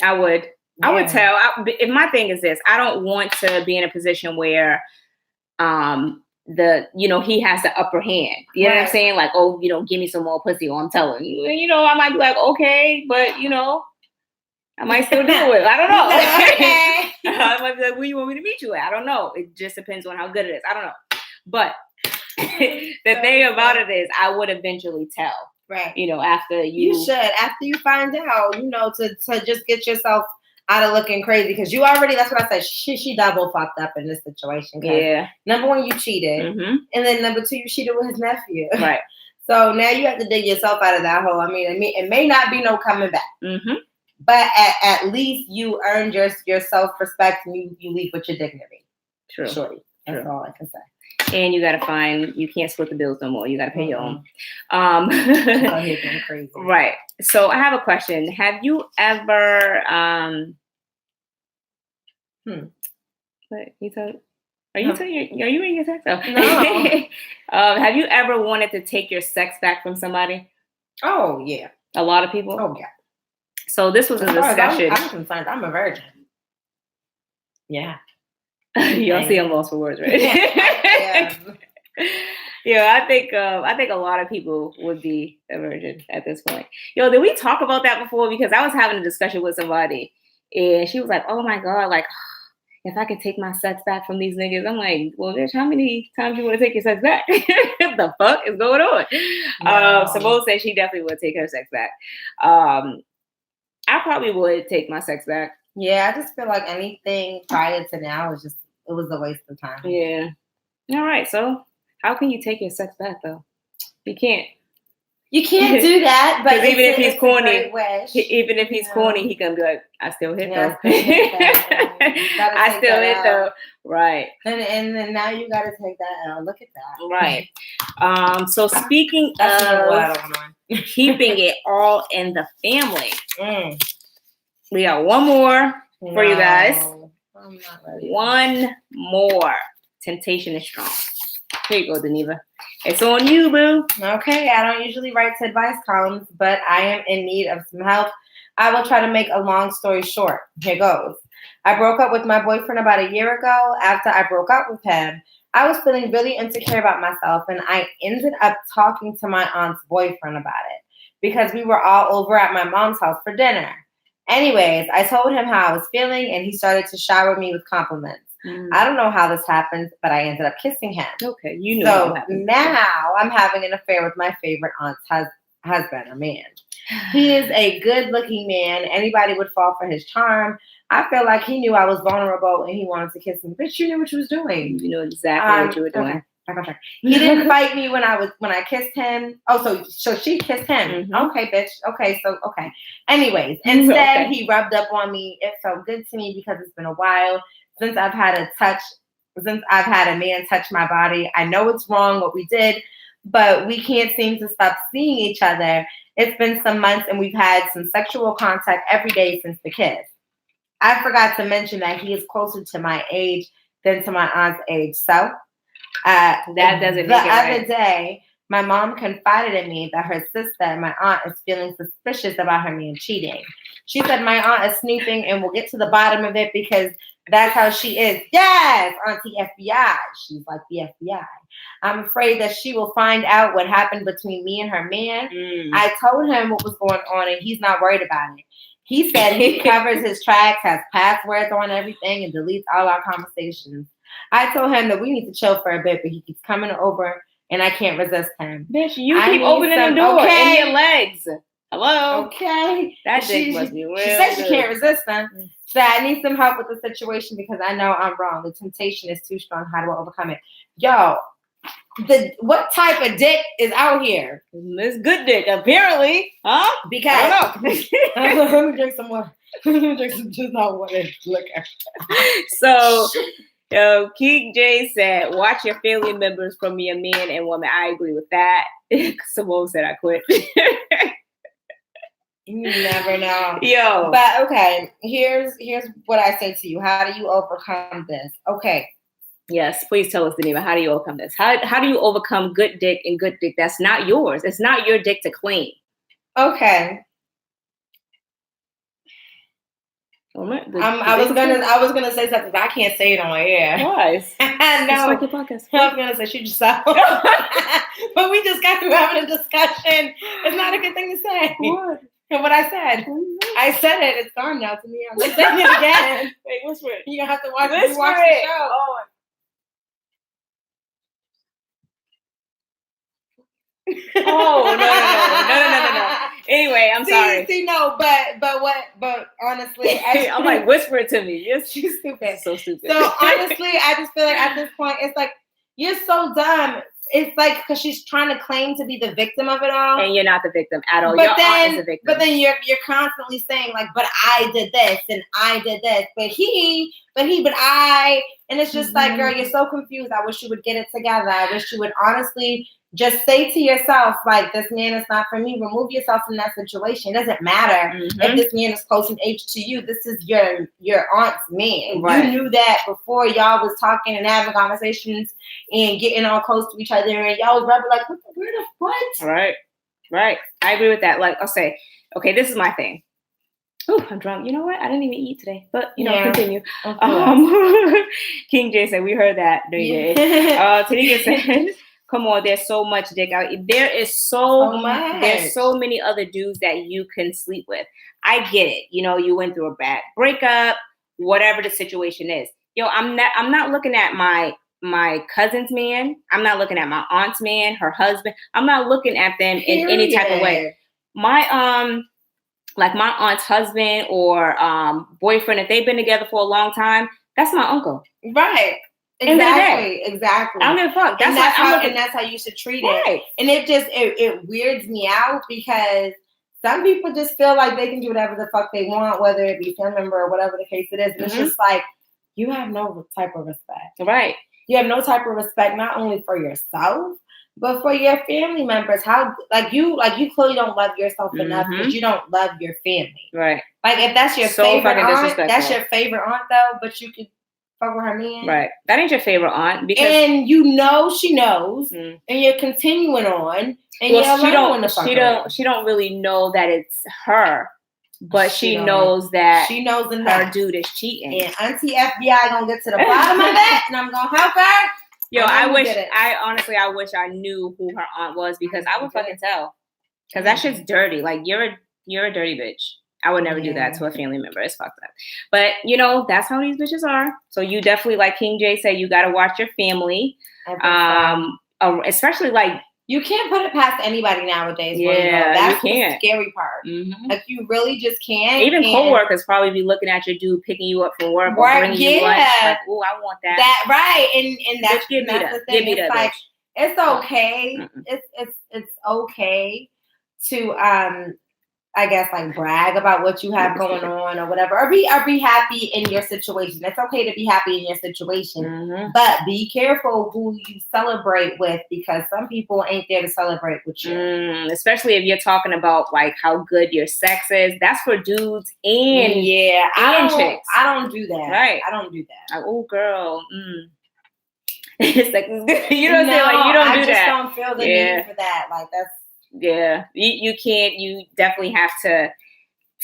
[SPEAKER 1] I would. Yeah. I would tell. If my thing is this, I don't want to be in a position where he has the upper hand. You know what I'm saying? Like, oh, give me some more pussy, or I'm telling you. I might be like, okay, but, I might still do it. I don't know. I might be like, where you want me to meet you at? I don't know. It just depends on how good it is. I don't know. But the thing about it is, I would eventually tell.
[SPEAKER 2] Right.
[SPEAKER 1] After you
[SPEAKER 2] should. After you find out, to just get yourself out of looking crazy. Because you already, that's what I said, she double fucked up in this situation. Yeah. Number one, you cheated. Mm-hmm. And then number two, you cheated with his nephew.
[SPEAKER 1] Right.
[SPEAKER 2] So now you have to dig yourself out of that hole. I mean, it may not be no coming back. Mm-hmm. But at least you earned your self-respect, and you leave with your dignity.
[SPEAKER 1] True.
[SPEAKER 2] Shorty. That's all I can say.
[SPEAKER 1] And you you can't split the bills no more. You got to pay your own.
[SPEAKER 2] Crazy.
[SPEAKER 1] Right. So I have a question. Have you ever But you told. Are you in your sex? Oh.
[SPEAKER 2] No.
[SPEAKER 1] Have you ever wanted to take your sex back from somebody?
[SPEAKER 2] Oh yeah.
[SPEAKER 1] A lot of people.
[SPEAKER 2] Oh yeah.
[SPEAKER 1] So this was a discussion.
[SPEAKER 2] I'm concerned. I'm a virgin. Yeah.
[SPEAKER 1] You don't see I'm lost for words, right? Yeah. Yeah, I think a lot of people would be a virgin at this point. Yo, did we talk about that before? Because I was having a discussion with somebody, and she was like, "Oh my god, like if I could take my sex back from these niggas," I'm like, "Well, bitch, how many times you want to take your sex back? What the fuck is going on?" No. Simone said she definitely would take her sex back. I probably would take my sex back.
[SPEAKER 2] Yeah, I just feel like anything prior to now it was a waste of time.
[SPEAKER 1] Yeah. All right. So how can you take your sex back though? You can't.
[SPEAKER 2] You can't do that. But
[SPEAKER 1] even if he's corny,
[SPEAKER 2] even
[SPEAKER 1] if he's corny, he can be like, "I still hit though.
[SPEAKER 2] I
[SPEAKER 1] still hit though." Right.
[SPEAKER 2] And then now you got to take that out. Look at that.
[SPEAKER 1] Right. So speaking of keeping it all in the family, we got one more for you guys.
[SPEAKER 2] I'm not ready.
[SPEAKER 1] One more. Temptation is strong. Here you go, DeNeva. It's on you, boo.
[SPEAKER 2] Okay, I don't usually write to advice columns, but I am in need of some help. I will try to make a long story short. Here goes. I broke up with my boyfriend about a year ago. After I broke up with him, I was feeling really insecure about myself, and I ended up talking to my aunt's boyfriend about it because we were all over at my mom's house for dinner. Anyways, I told him how I was feeling, and he started to shower me with compliments. I don't know how this happened, but I ended up kissing him.
[SPEAKER 1] Okay, you know.
[SPEAKER 2] So now I'm having an affair with my favorite aunt's husband, a man. He is a good-looking man. Anybody would fall for his charm. I feel like he knew I was vulnerable and he wanted to kiss me. Bitch, you knew what you was doing.
[SPEAKER 1] You know exactly what you were doing.
[SPEAKER 2] Okay. He didn't fight me when I kissed him. Oh, so she kissed him. Okay, bitch. Okay, so okay. Anyways, instead he rubbed up on me. It felt good to me because it's been a while since I've had a man touch my body. I know it's wrong what we did, but we can't seem to stop seeing each other. It's been some months and we've had some sexual contact every day since the kiss. I forgot to mention that he is closer to my age than to my aunt's age. So
[SPEAKER 1] that doesn't make it right.
[SPEAKER 2] The other day, my mom confided in me that her sister, my aunt, is feeling suspicious about her man cheating. She said my aunt is snooping and we'll get to the bottom of it because that's how she is. Yes, Auntie FBI. She's like the FBI. I'm afraid that she will find out what happened between me and her man. I told him what was going on and he's not worried about it. He said he covers his tracks, has passwords on everything, and deletes all our conversations. I told him that we need to chill for a bit, but he keeps coming over and I can't resist him.
[SPEAKER 1] Bitch, you keep opening the door in your legs. Hello?
[SPEAKER 2] Okay.
[SPEAKER 1] That dick must be real.
[SPEAKER 2] She said she can't resist him. So I need some help with the situation because I know I'm wrong. The temptation is too strong. How do I overcome it? Yo, what type of dick is out here?
[SPEAKER 1] It's good dick, apparently. Huh?
[SPEAKER 2] Because I don't know. Let me drink some water. Let me drink some just not water. Look at
[SPEAKER 1] So Keek J said, watch your family members from your man and woman. I agree with that. Simone said I quit.
[SPEAKER 2] You never know.
[SPEAKER 1] Yo.
[SPEAKER 2] But okay, here's what I say to you. How do you overcome this? Okay.
[SPEAKER 1] Yes, please tell us, DeNeva, how do you overcome this? How do you overcome good dick and good dick that's not yours? It's not your dick to claim.
[SPEAKER 2] Okay. I was gonna say something, but I can't say it on air.
[SPEAKER 1] Why?
[SPEAKER 2] No,
[SPEAKER 1] like your podcast.
[SPEAKER 2] I was gonna say shoot yourself. But we just got through having a discussion. It's not a good thing to say.
[SPEAKER 1] What?
[SPEAKER 2] And what I said. I said it. It's gone now to me. I'm not saying it again.
[SPEAKER 1] Wait, whisper it.
[SPEAKER 2] You're gonna have to watch
[SPEAKER 1] the
[SPEAKER 2] show.
[SPEAKER 1] Oh no. Anyway, I'm sorry.
[SPEAKER 2] No, but honestly,
[SPEAKER 1] I'm like, whisper it to me. Yes,
[SPEAKER 2] she's stupid.
[SPEAKER 1] So stupid.
[SPEAKER 2] So honestly, I just feel like at this point, it's like you're so dumb. It's like because she's trying to claim to be the victim of it all,
[SPEAKER 1] and you're not the victim at all.
[SPEAKER 2] But
[SPEAKER 1] Your aunt is a victim.
[SPEAKER 2] But then you're constantly saying like, but I did this and I did this, but I, And it's just like, girl, you're so confused. I wish you would get it together. I wish you would honestly just say to yourself, like, this man is not for me. Remove yourself from that situation. It doesn't matter if this man is close in age to you. This is your aunt's man. Right. You knew that before y'all was talking and having conversations and getting all close to each other. And y'all was probably like, what?
[SPEAKER 1] Right. I agree with that. Like, I'll say, okay, this is my thing. Oh, I'm drunk. You know what? I didn't even eat today, but continue. King J said, we heard that. Tanika said, come on, there's so much dick out. There is so much. There's so many other dudes that you can sleep with. I get it. You went through a bad breakup, whatever the situation is. I'm not looking at my cousin's man. I'm not looking at my aunt's man, her husband. I'm not looking at them in any type of way. My like my aunt's husband or boyfriend, if they've been together for a long time, that's my uncle. Right. Exactly. I don't give a fuck.
[SPEAKER 2] And that's how you should treat it. And it weirds me out because some people just feel like they can do whatever the fuck they want, whether it be family member or whatever the case it is. And it's just like, you have no type of respect. Right. You have no type of respect, not only for yourself, but for your family members. How you clearly don't love yourself enough because you don't love your family. Right. Like if that's your favorite aunt, that's your favorite aunt though, but you could fuck with her man. Right. That ain't your favorite aunt because she knows and you're continuing on and she don't really know that it's her. But she knows that her dude is cheating. And Auntie FBI gonna get to the bottom of it, and I'm gonna help her. I wish I knew who her aunt was because I would fucking tell. Because that shit's dirty. Like you're a dirty bitch. I would never do that to a family member. It's fucked up. But that's how these bitches are. So you definitely, like King J said, you gotta watch your family. Especially like. You can't put it past anybody nowadays. Yeah, that's the scary part. Like you really just can't. Even coworkers probably be looking at your dude picking you up from work or bringing you lunch. Like, oh, I want that. That right, and that's the thing. It's like it's okay. It's okay to I guess like brag about what you have going on or whatever, or be happy in your situation. It's okay to be happy in your situation, but be careful who you celebrate with because some people ain't there to celebrate with you. Especially if you're talking about like how good your sex is. That's for dudes and chicks. I don't do that. Right. I don't do that. Like, oh, girl. It's like you know what I'm saying? Like you don't do that. I just don't feel the need for that. Like that's. Yeah, you can't. You definitely have to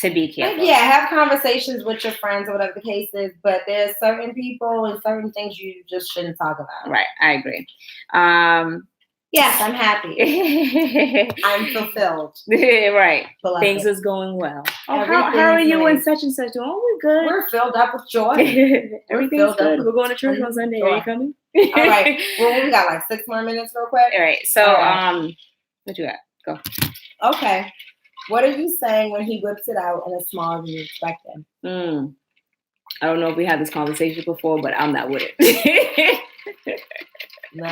[SPEAKER 2] be careful. Yeah, have conversations with your friends or whatever the case is. But there's certain people and certain things you just shouldn't talk about. Right, I agree. Yes, I'm happy. I'm fulfilled. Right, beloved. Things is going well. Oh, how are you and such and such doing? Oh, we're good. We're filled up with joy. Everything's good. We're going to church on Sunday. Are you coming? All right. Well, we got like 6 more minutes, real quick. All right. So, what you got? Go. Okay. What are you saying when he whips it out and it's smaller than you expected? I don't know if we had this conversation before, but I'm not with it. No.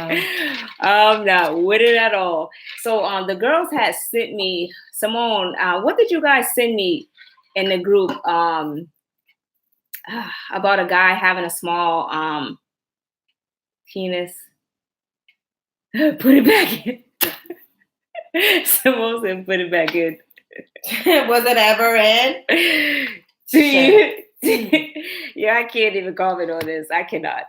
[SPEAKER 2] I'm not with it at all. So the girls had sent me, Simone, what did you guys send me in the group about a guy having a small penis? Put it back in. Someone said put it back in. Was it ever in? Yeah, I can't even comment on this. I cannot.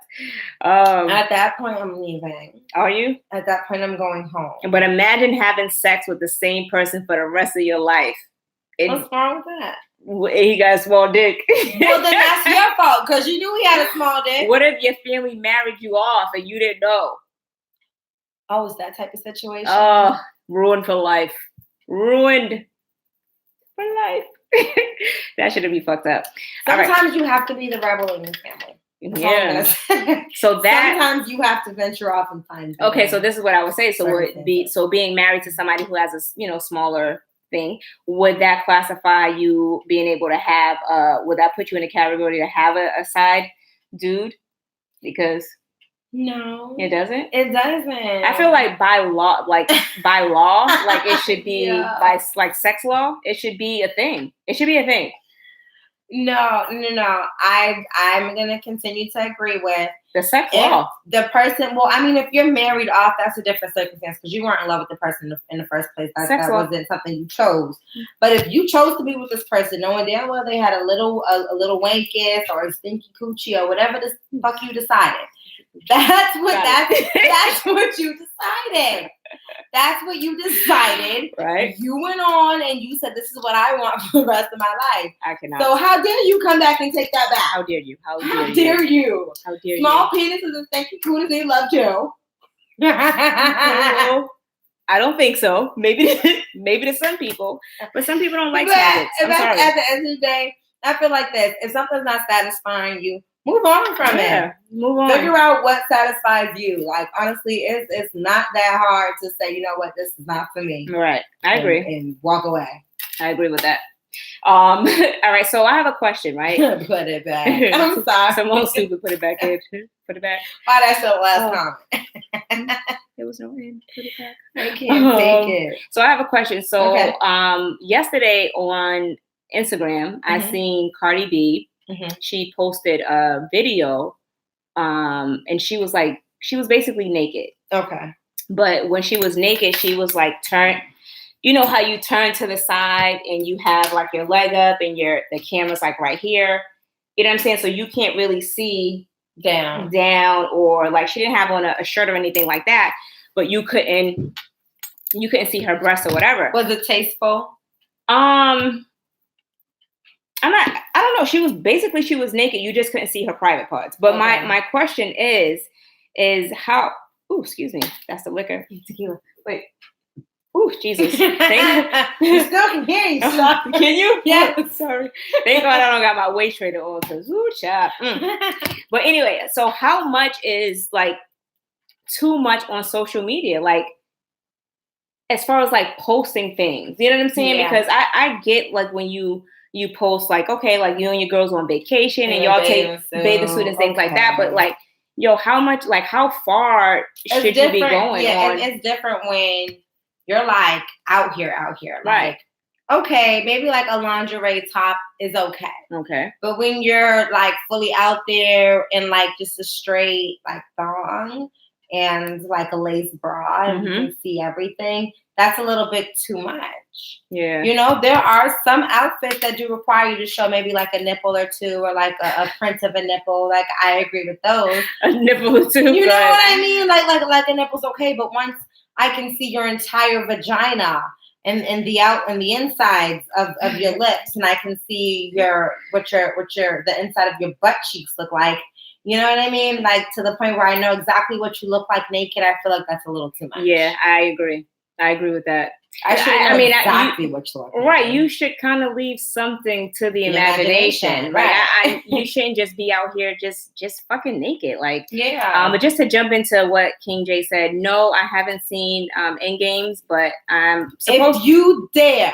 [SPEAKER 2] At that point, I'm leaving. Are you? At that point, I'm going home. But imagine having sex with the same person for the rest of your life. What's wrong with that? He got a small dick. Well, then that's your fault because you knew he had a small dick. What if your family married you off and you didn't know? Oh, is that type of situation? Oh. Ruined for life. Ruined for life. That shouldn't be fucked up. Sometimes you have to be the rebel in your family. Yeah. So that sometimes you have to venture off and find. Okay, so this is what I would say. So would be being married to somebody who has a smaller thing. Would that classify you being able to have? Would that put you in a category to have a side dude? Because. No, it doesn't. It doesn't. I feel like by law, like it should be by like sex law. It should be a thing. It should be a thing. No. I'm gonna continue to agree with
[SPEAKER 1] the sex law.
[SPEAKER 2] The person. Well, I mean, if you're married off, that's a different circumstance because you weren't in love with the person in the first place. That wasn't something you chose. But if you chose to be with this person, knowing damn well they had a little wankus or a stinky coochie or whatever the fuck you decided, that's what you decided. That's what you decided.
[SPEAKER 1] Right.
[SPEAKER 2] You went on and you said, this is what I want for the rest of my life.
[SPEAKER 1] I cannot.
[SPEAKER 2] So how dare you come back and take that back?
[SPEAKER 1] How dare you? How
[SPEAKER 2] dare you?
[SPEAKER 1] How dare
[SPEAKER 2] Small penises and thank you, cool, they love you.
[SPEAKER 1] I don't think so. Maybe to some people, but some people don't like maggots. I'm sorry.
[SPEAKER 2] At the end of the day, I feel like this. If something's not satisfying you, move on from it.
[SPEAKER 1] Move on.
[SPEAKER 2] Figure out what satisfies you. Like, honestly, it's not that hard to say, you know what, this is not for me.
[SPEAKER 1] Right. I agree.
[SPEAKER 2] And walk away.
[SPEAKER 1] I agree with that. All right. So I have a question, right?
[SPEAKER 2] Put it back. I'm sorry.
[SPEAKER 1] Someone stupid. Put it back in. Put it back.
[SPEAKER 2] Why that's the last comment?
[SPEAKER 1] There was no end. Put it back.
[SPEAKER 2] I can't take it.
[SPEAKER 1] So I have a question. So yesterday on Instagram, I seen Cardi B. She posted a video, and she was basically naked. Okay. But when she was naked, she was like turned. You know how you turn to the side and you have like your leg up and the camera's like right here. You know what I'm saying? So you can't really see down, or like she didn't have on a shirt or anything like that. But you couldn't see her breasts or whatever.
[SPEAKER 2] Was it tasteful?
[SPEAKER 1] I don't know. She was naked. You just couldn't see her private parts. But my question is how? Oh, excuse me. That's the liquor. Tequila. Wait. Oh, Jesus.
[SPEAKER 2] You still can hear you. Stop.
[SPEAKER 1] Can you?
[SPEAKER 2] Yeah.
[SPEAKER 1] Sorry. Thank God I don't got my waist trader on because chap. But anyway, so how much is like too much on social media? Like as far as like posting things, you know what I'm saying? Yeah. Because I get like when you post like, okay, like you and your girls on vacation and y'all take bathing suit and things like that. But like, yo, how much, like how far should you be going on?
[SPEAKER 2] It's different when you're like out here.
[SPEAKER 1] Right.
[SPEAKER 2] Like, okay, maybe like a lingerie top is okay.
[SPEAKER 1] Okay.
[SPEAKER 2] But when you're like fully out there in like just a straight like thong and like a lace bra and you can see everything, that's a little bit too much.
[SPEAKER 1] Yeah.
[SPEAKER 2] You know, there are some outfits that do require you to show maybe like a nipple or two or like a print of a nipple. Like I agree with those.
[SPEAKER 1] A nipple or two.
[SPEAKER 2] You know what I mean? Like a nipple's okay, but once I can see your entire vagina and the insides of your lips, and I can see what the inside of your butt cheeks look like. You know what I mean? Like to the point where I know exactly what you look like naked. I feel like that's a little too much.
[SPEAKER 1] Yeah, I agree with that.
[SPEAKER 2] I mean, exactly what you look like.
[SPEAKER 1] Right. You should kind of leave something to the imagination. Right. You shouldn't just be out here just fucking naked. Like,
[SPEAKER 2] yeah.
[SPEAKER 1] But just to jump into what King J said, no, I haven't seen Endgames, but I'm supposed.
[SPEAKER 2] If you dare.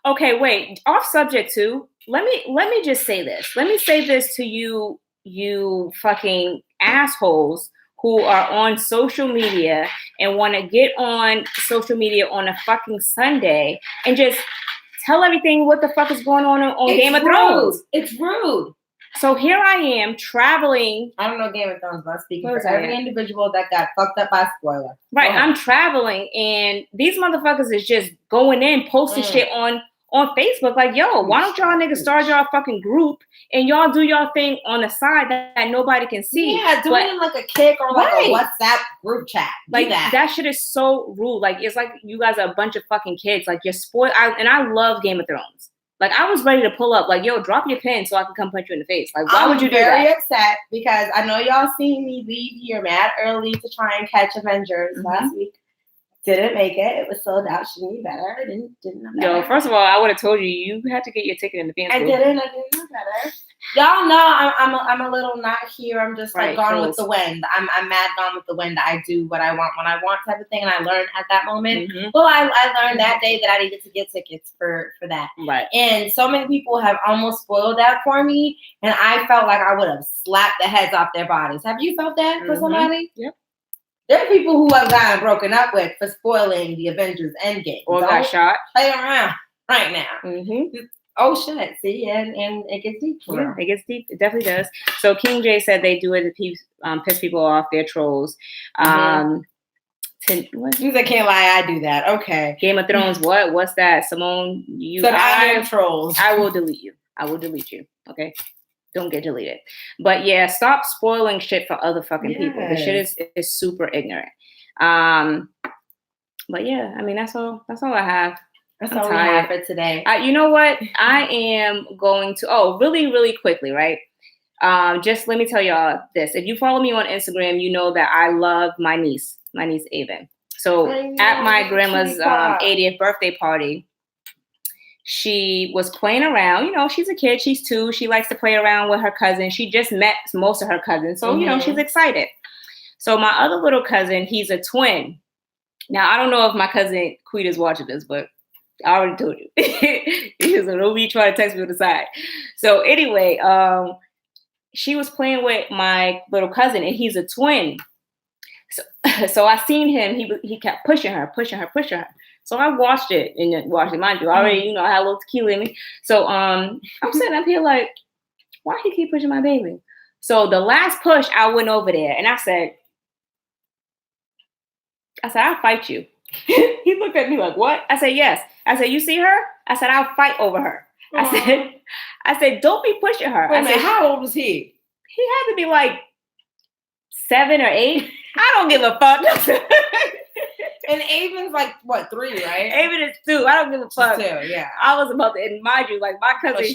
[SPEAKER 1] Okay, wait. Off subject too. Let me just say this. Let me say this to you fucking assholes who are on social media and want to get on social media on a fucking Sunday and just tell everything what the fuck is going on Game of Thrones.
[SPEAKER 2] It's rude.
[SPEAKER 1] So here I am traveling.
[SPEAKER 2] I don't know Game of Thrones, but I'm speaking for every individual that got fucked up by spoiler.
[SPEAKER 1] Right, I'm traveling and these motherfuckers is just going in, posting shit on Facebook, like, yo, why don't y'all niggas start y'all fucking group and y'all do y'all thing on the side that nobody can see?
[SPEAKER 2] Yeah, do it in like a kick or like a WhatsApp group chat.
[SPEAKER 1] Like that shit is so rude. Like it's like you guys are a bunch of fucking kids. Like you're spoiled. And I love Game of Thrones. Like I was ready to pull up. Like, yo, drop your pen so I can come punch you in the face. Like, why would you do that?
[SPEAKER 2] I'm very upset because I know y'all seen me leave here mad early to try and catch Avengers last week. Didn't make it. It was sold out. She knew better. Didn't know better.
[SPEAKER 1] Yo, first of all, I would have told you had to get your ticket in the advance.
[SPEAKER 2] I didn't know better. Y'all know I'm a little not here. I'm just like gone with the wind. I'm mad gone with the wind. I do what I want when I want type of thing, and I learned at that moment. Well, I learned that day that I needed to get tickets for that. Right. And so many people have almost spoiled that for me, and I felt like I would have slapped the heads off their bodies. Have you felt that for somebody?
[SPEAKER 1] Yep.
[SPEAKER 2] There are people who have gotten broken up with for spoiling the Avengers Endgame.
[SPEAKER 1] Or got shot.
[SPEAKER 2] Play around right now. Oh shit! See, and it gets deep.
[SPEAKER 1] Yeah, it gets deep. It definitely does. So King J said they do it to piss people off. They're trolls. What?
[SPEAKER 2] You said can't lie. I do that. Okay.
[SPEAKER 1] Game of Thrones. What? What's that? Simone,
[SPEAKER 2] I am trolls.
[SPEAKER 1] I will delete you. I will delete you. Okay. Don't get deleted. But yeah, stop spoiling shit for other fucking people. The shit is super ignorant. But yeah, I mean that's all I have.
[SPEAKER 2] That's all we have for today.
[SPEAKER 1] You know what? I am going to really, really quickly, right? Just let me tell y'all this. If you follow me on Instagram, you know that I love my niece Avon. So at my grandma's 80th birthday party, she was playing around. You know, she's a kid. She's 2. She likes to play around with her cousins. She just met most of her cousins. So, you know, she's excited. So my other little cousin, he's a twin. Now, I don't know if my cousin Quita's watching this, but I already told you. So don't be trying to text me on the side. So anyway, she was playing with my little cousin, and he's a twin. So I seen him. He kept pushing her. So I watched it. Mind you, I already, I had a little tequila in me. So I'm sitting up here like, why he keep pushing my baby? So the last push, I went over there and I said, I'll fight you. He looked at me like, what? I said, yes. I said, you see her? I said, I'll fight over her. I said, don't be pushing her.
[SPEAKER 2] Wait a minute, how old was he?
[SPEAKER 1] He had to be like 7 or 8. I don't give a fuck.
[SPEAKER 2] And Avon's like, what, 3, right?
[SPEAKER 1] Avon is 2. I don't give a fuck.
[SPEAKER 2] 2, yeah.
[SPEAKER 1] I was about to, and mind you, like my cousin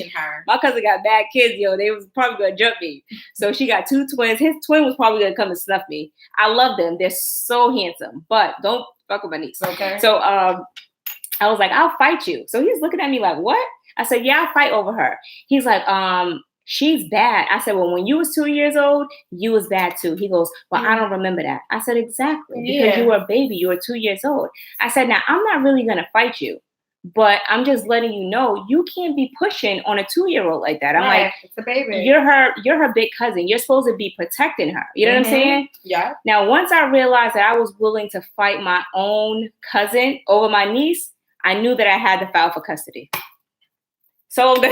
[SPEAKER 1] got bad kids, they was probably going to jump me. So she got 2 twins. His twin was probably going to come and snuff me. I love them. They're so handsome, but don't fuck with my niece.
[SPEAKER 2] Okay.
[SPEAKER 1] So I was like, I'll fight you. So he's looking at me like, what? I said, yeah, I'll fight over her. He's like, she's bad. I said, well, when you was 2 years old, you was bad too. He goes, well, I don't remember that. I said, exactly. Because you were a baby. You were 2 years old. I said, now I'm not really going to fight you, but I'm just letting you know you can't be pushing on a 2-year-old like that. I'm like,
[SPEAKER 2] it's a baby.
[SPEAKER 1] You're her big cousin. You're supposed to be protecting her. You know what I'm saying?
[SPEAKER 2] Yeah.
[SPEAKER 1] Now, once I realized that I was willing to fight my own cousin over my niece, I knew that I had to file for custody. So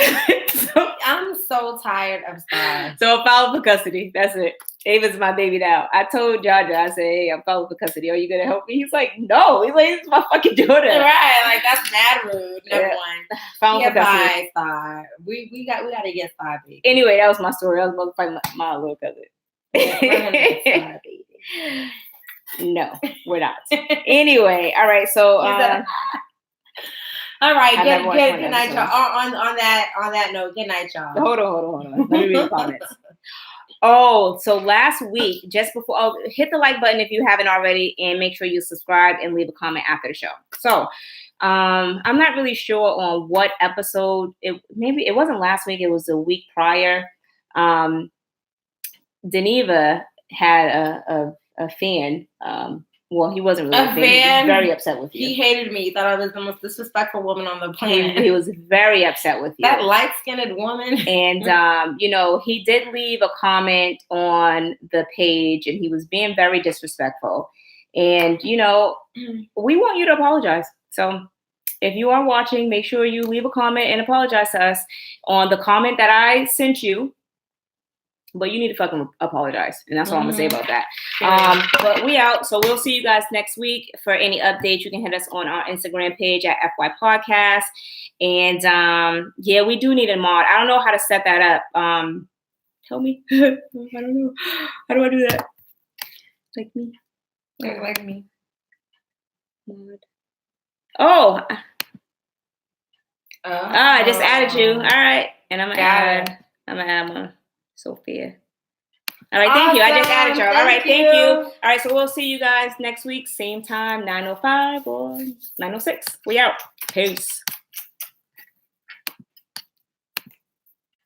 [SPEAKER 2] I'm so tired of stuff.
[SPEAKER 1] So I'm filing for custody. That's it. Ava's my baby now. I told Jaja, I said, hey, I'm filing for custody. Are you gonna help me? He's like, no. He's like, it's my fucking daughter.
[SPEAKER 2] Right. Like that's mad rude. Number one.
[SPEAKER 1] Filing for custody.
[SPEAKER 2] Bye. We gotta get started, baby.
[SPEAKER 1] Anyway, that was my story. I was about to fight my little cousin. No, we're not. Anyway, all right. So
[SPEAKER 2] all right, good night, y'all. On that note, good night, y'all.
[SPEAKER 1] Hold on. Let me read the comments. So last week, just before, hit the like button if you haven't already, and make sure you subscribe and leave a comment after the show. So, I'm not really sure on what episode. Maybe it wasn't last week. It was the week prior. DeNeva had a fan. Well, he wasn't really a fan. He was very upset with you.
[SPEAKER 2] He hated me. He thought I was the most disrespectful woman on the planet.
[SPEAKER 1] He was very upset with you.
[SPEAKER 2] That light-skinned woman.
[SPEAKER 1] And, he did leave a comment on the page, and he was being very disrespectful. And, we want you to apologize. So if you are watching, make sure you leave a comment and apologize to us on the comment that I sent you. But you need to fucking apologize. And that's all I'm going to say about that. But we out. So we'll see you guys next week. For any updates, you can hit us on our Instagram page at FY Podcast. And we do need a mod. I don't know how to set that up. Tell me. I don't know. How do I do that? Like me.
[SPEAKER 2] Like me.
[SPEAKER 1] Mod. Oh. I just added you. All right. And I'm going to add my Sophia. All right, thank you. I just added y'all. All right, thank you. All right, so we'll see you guys next week, same time, 9:05 or 9:06. We out. Peace.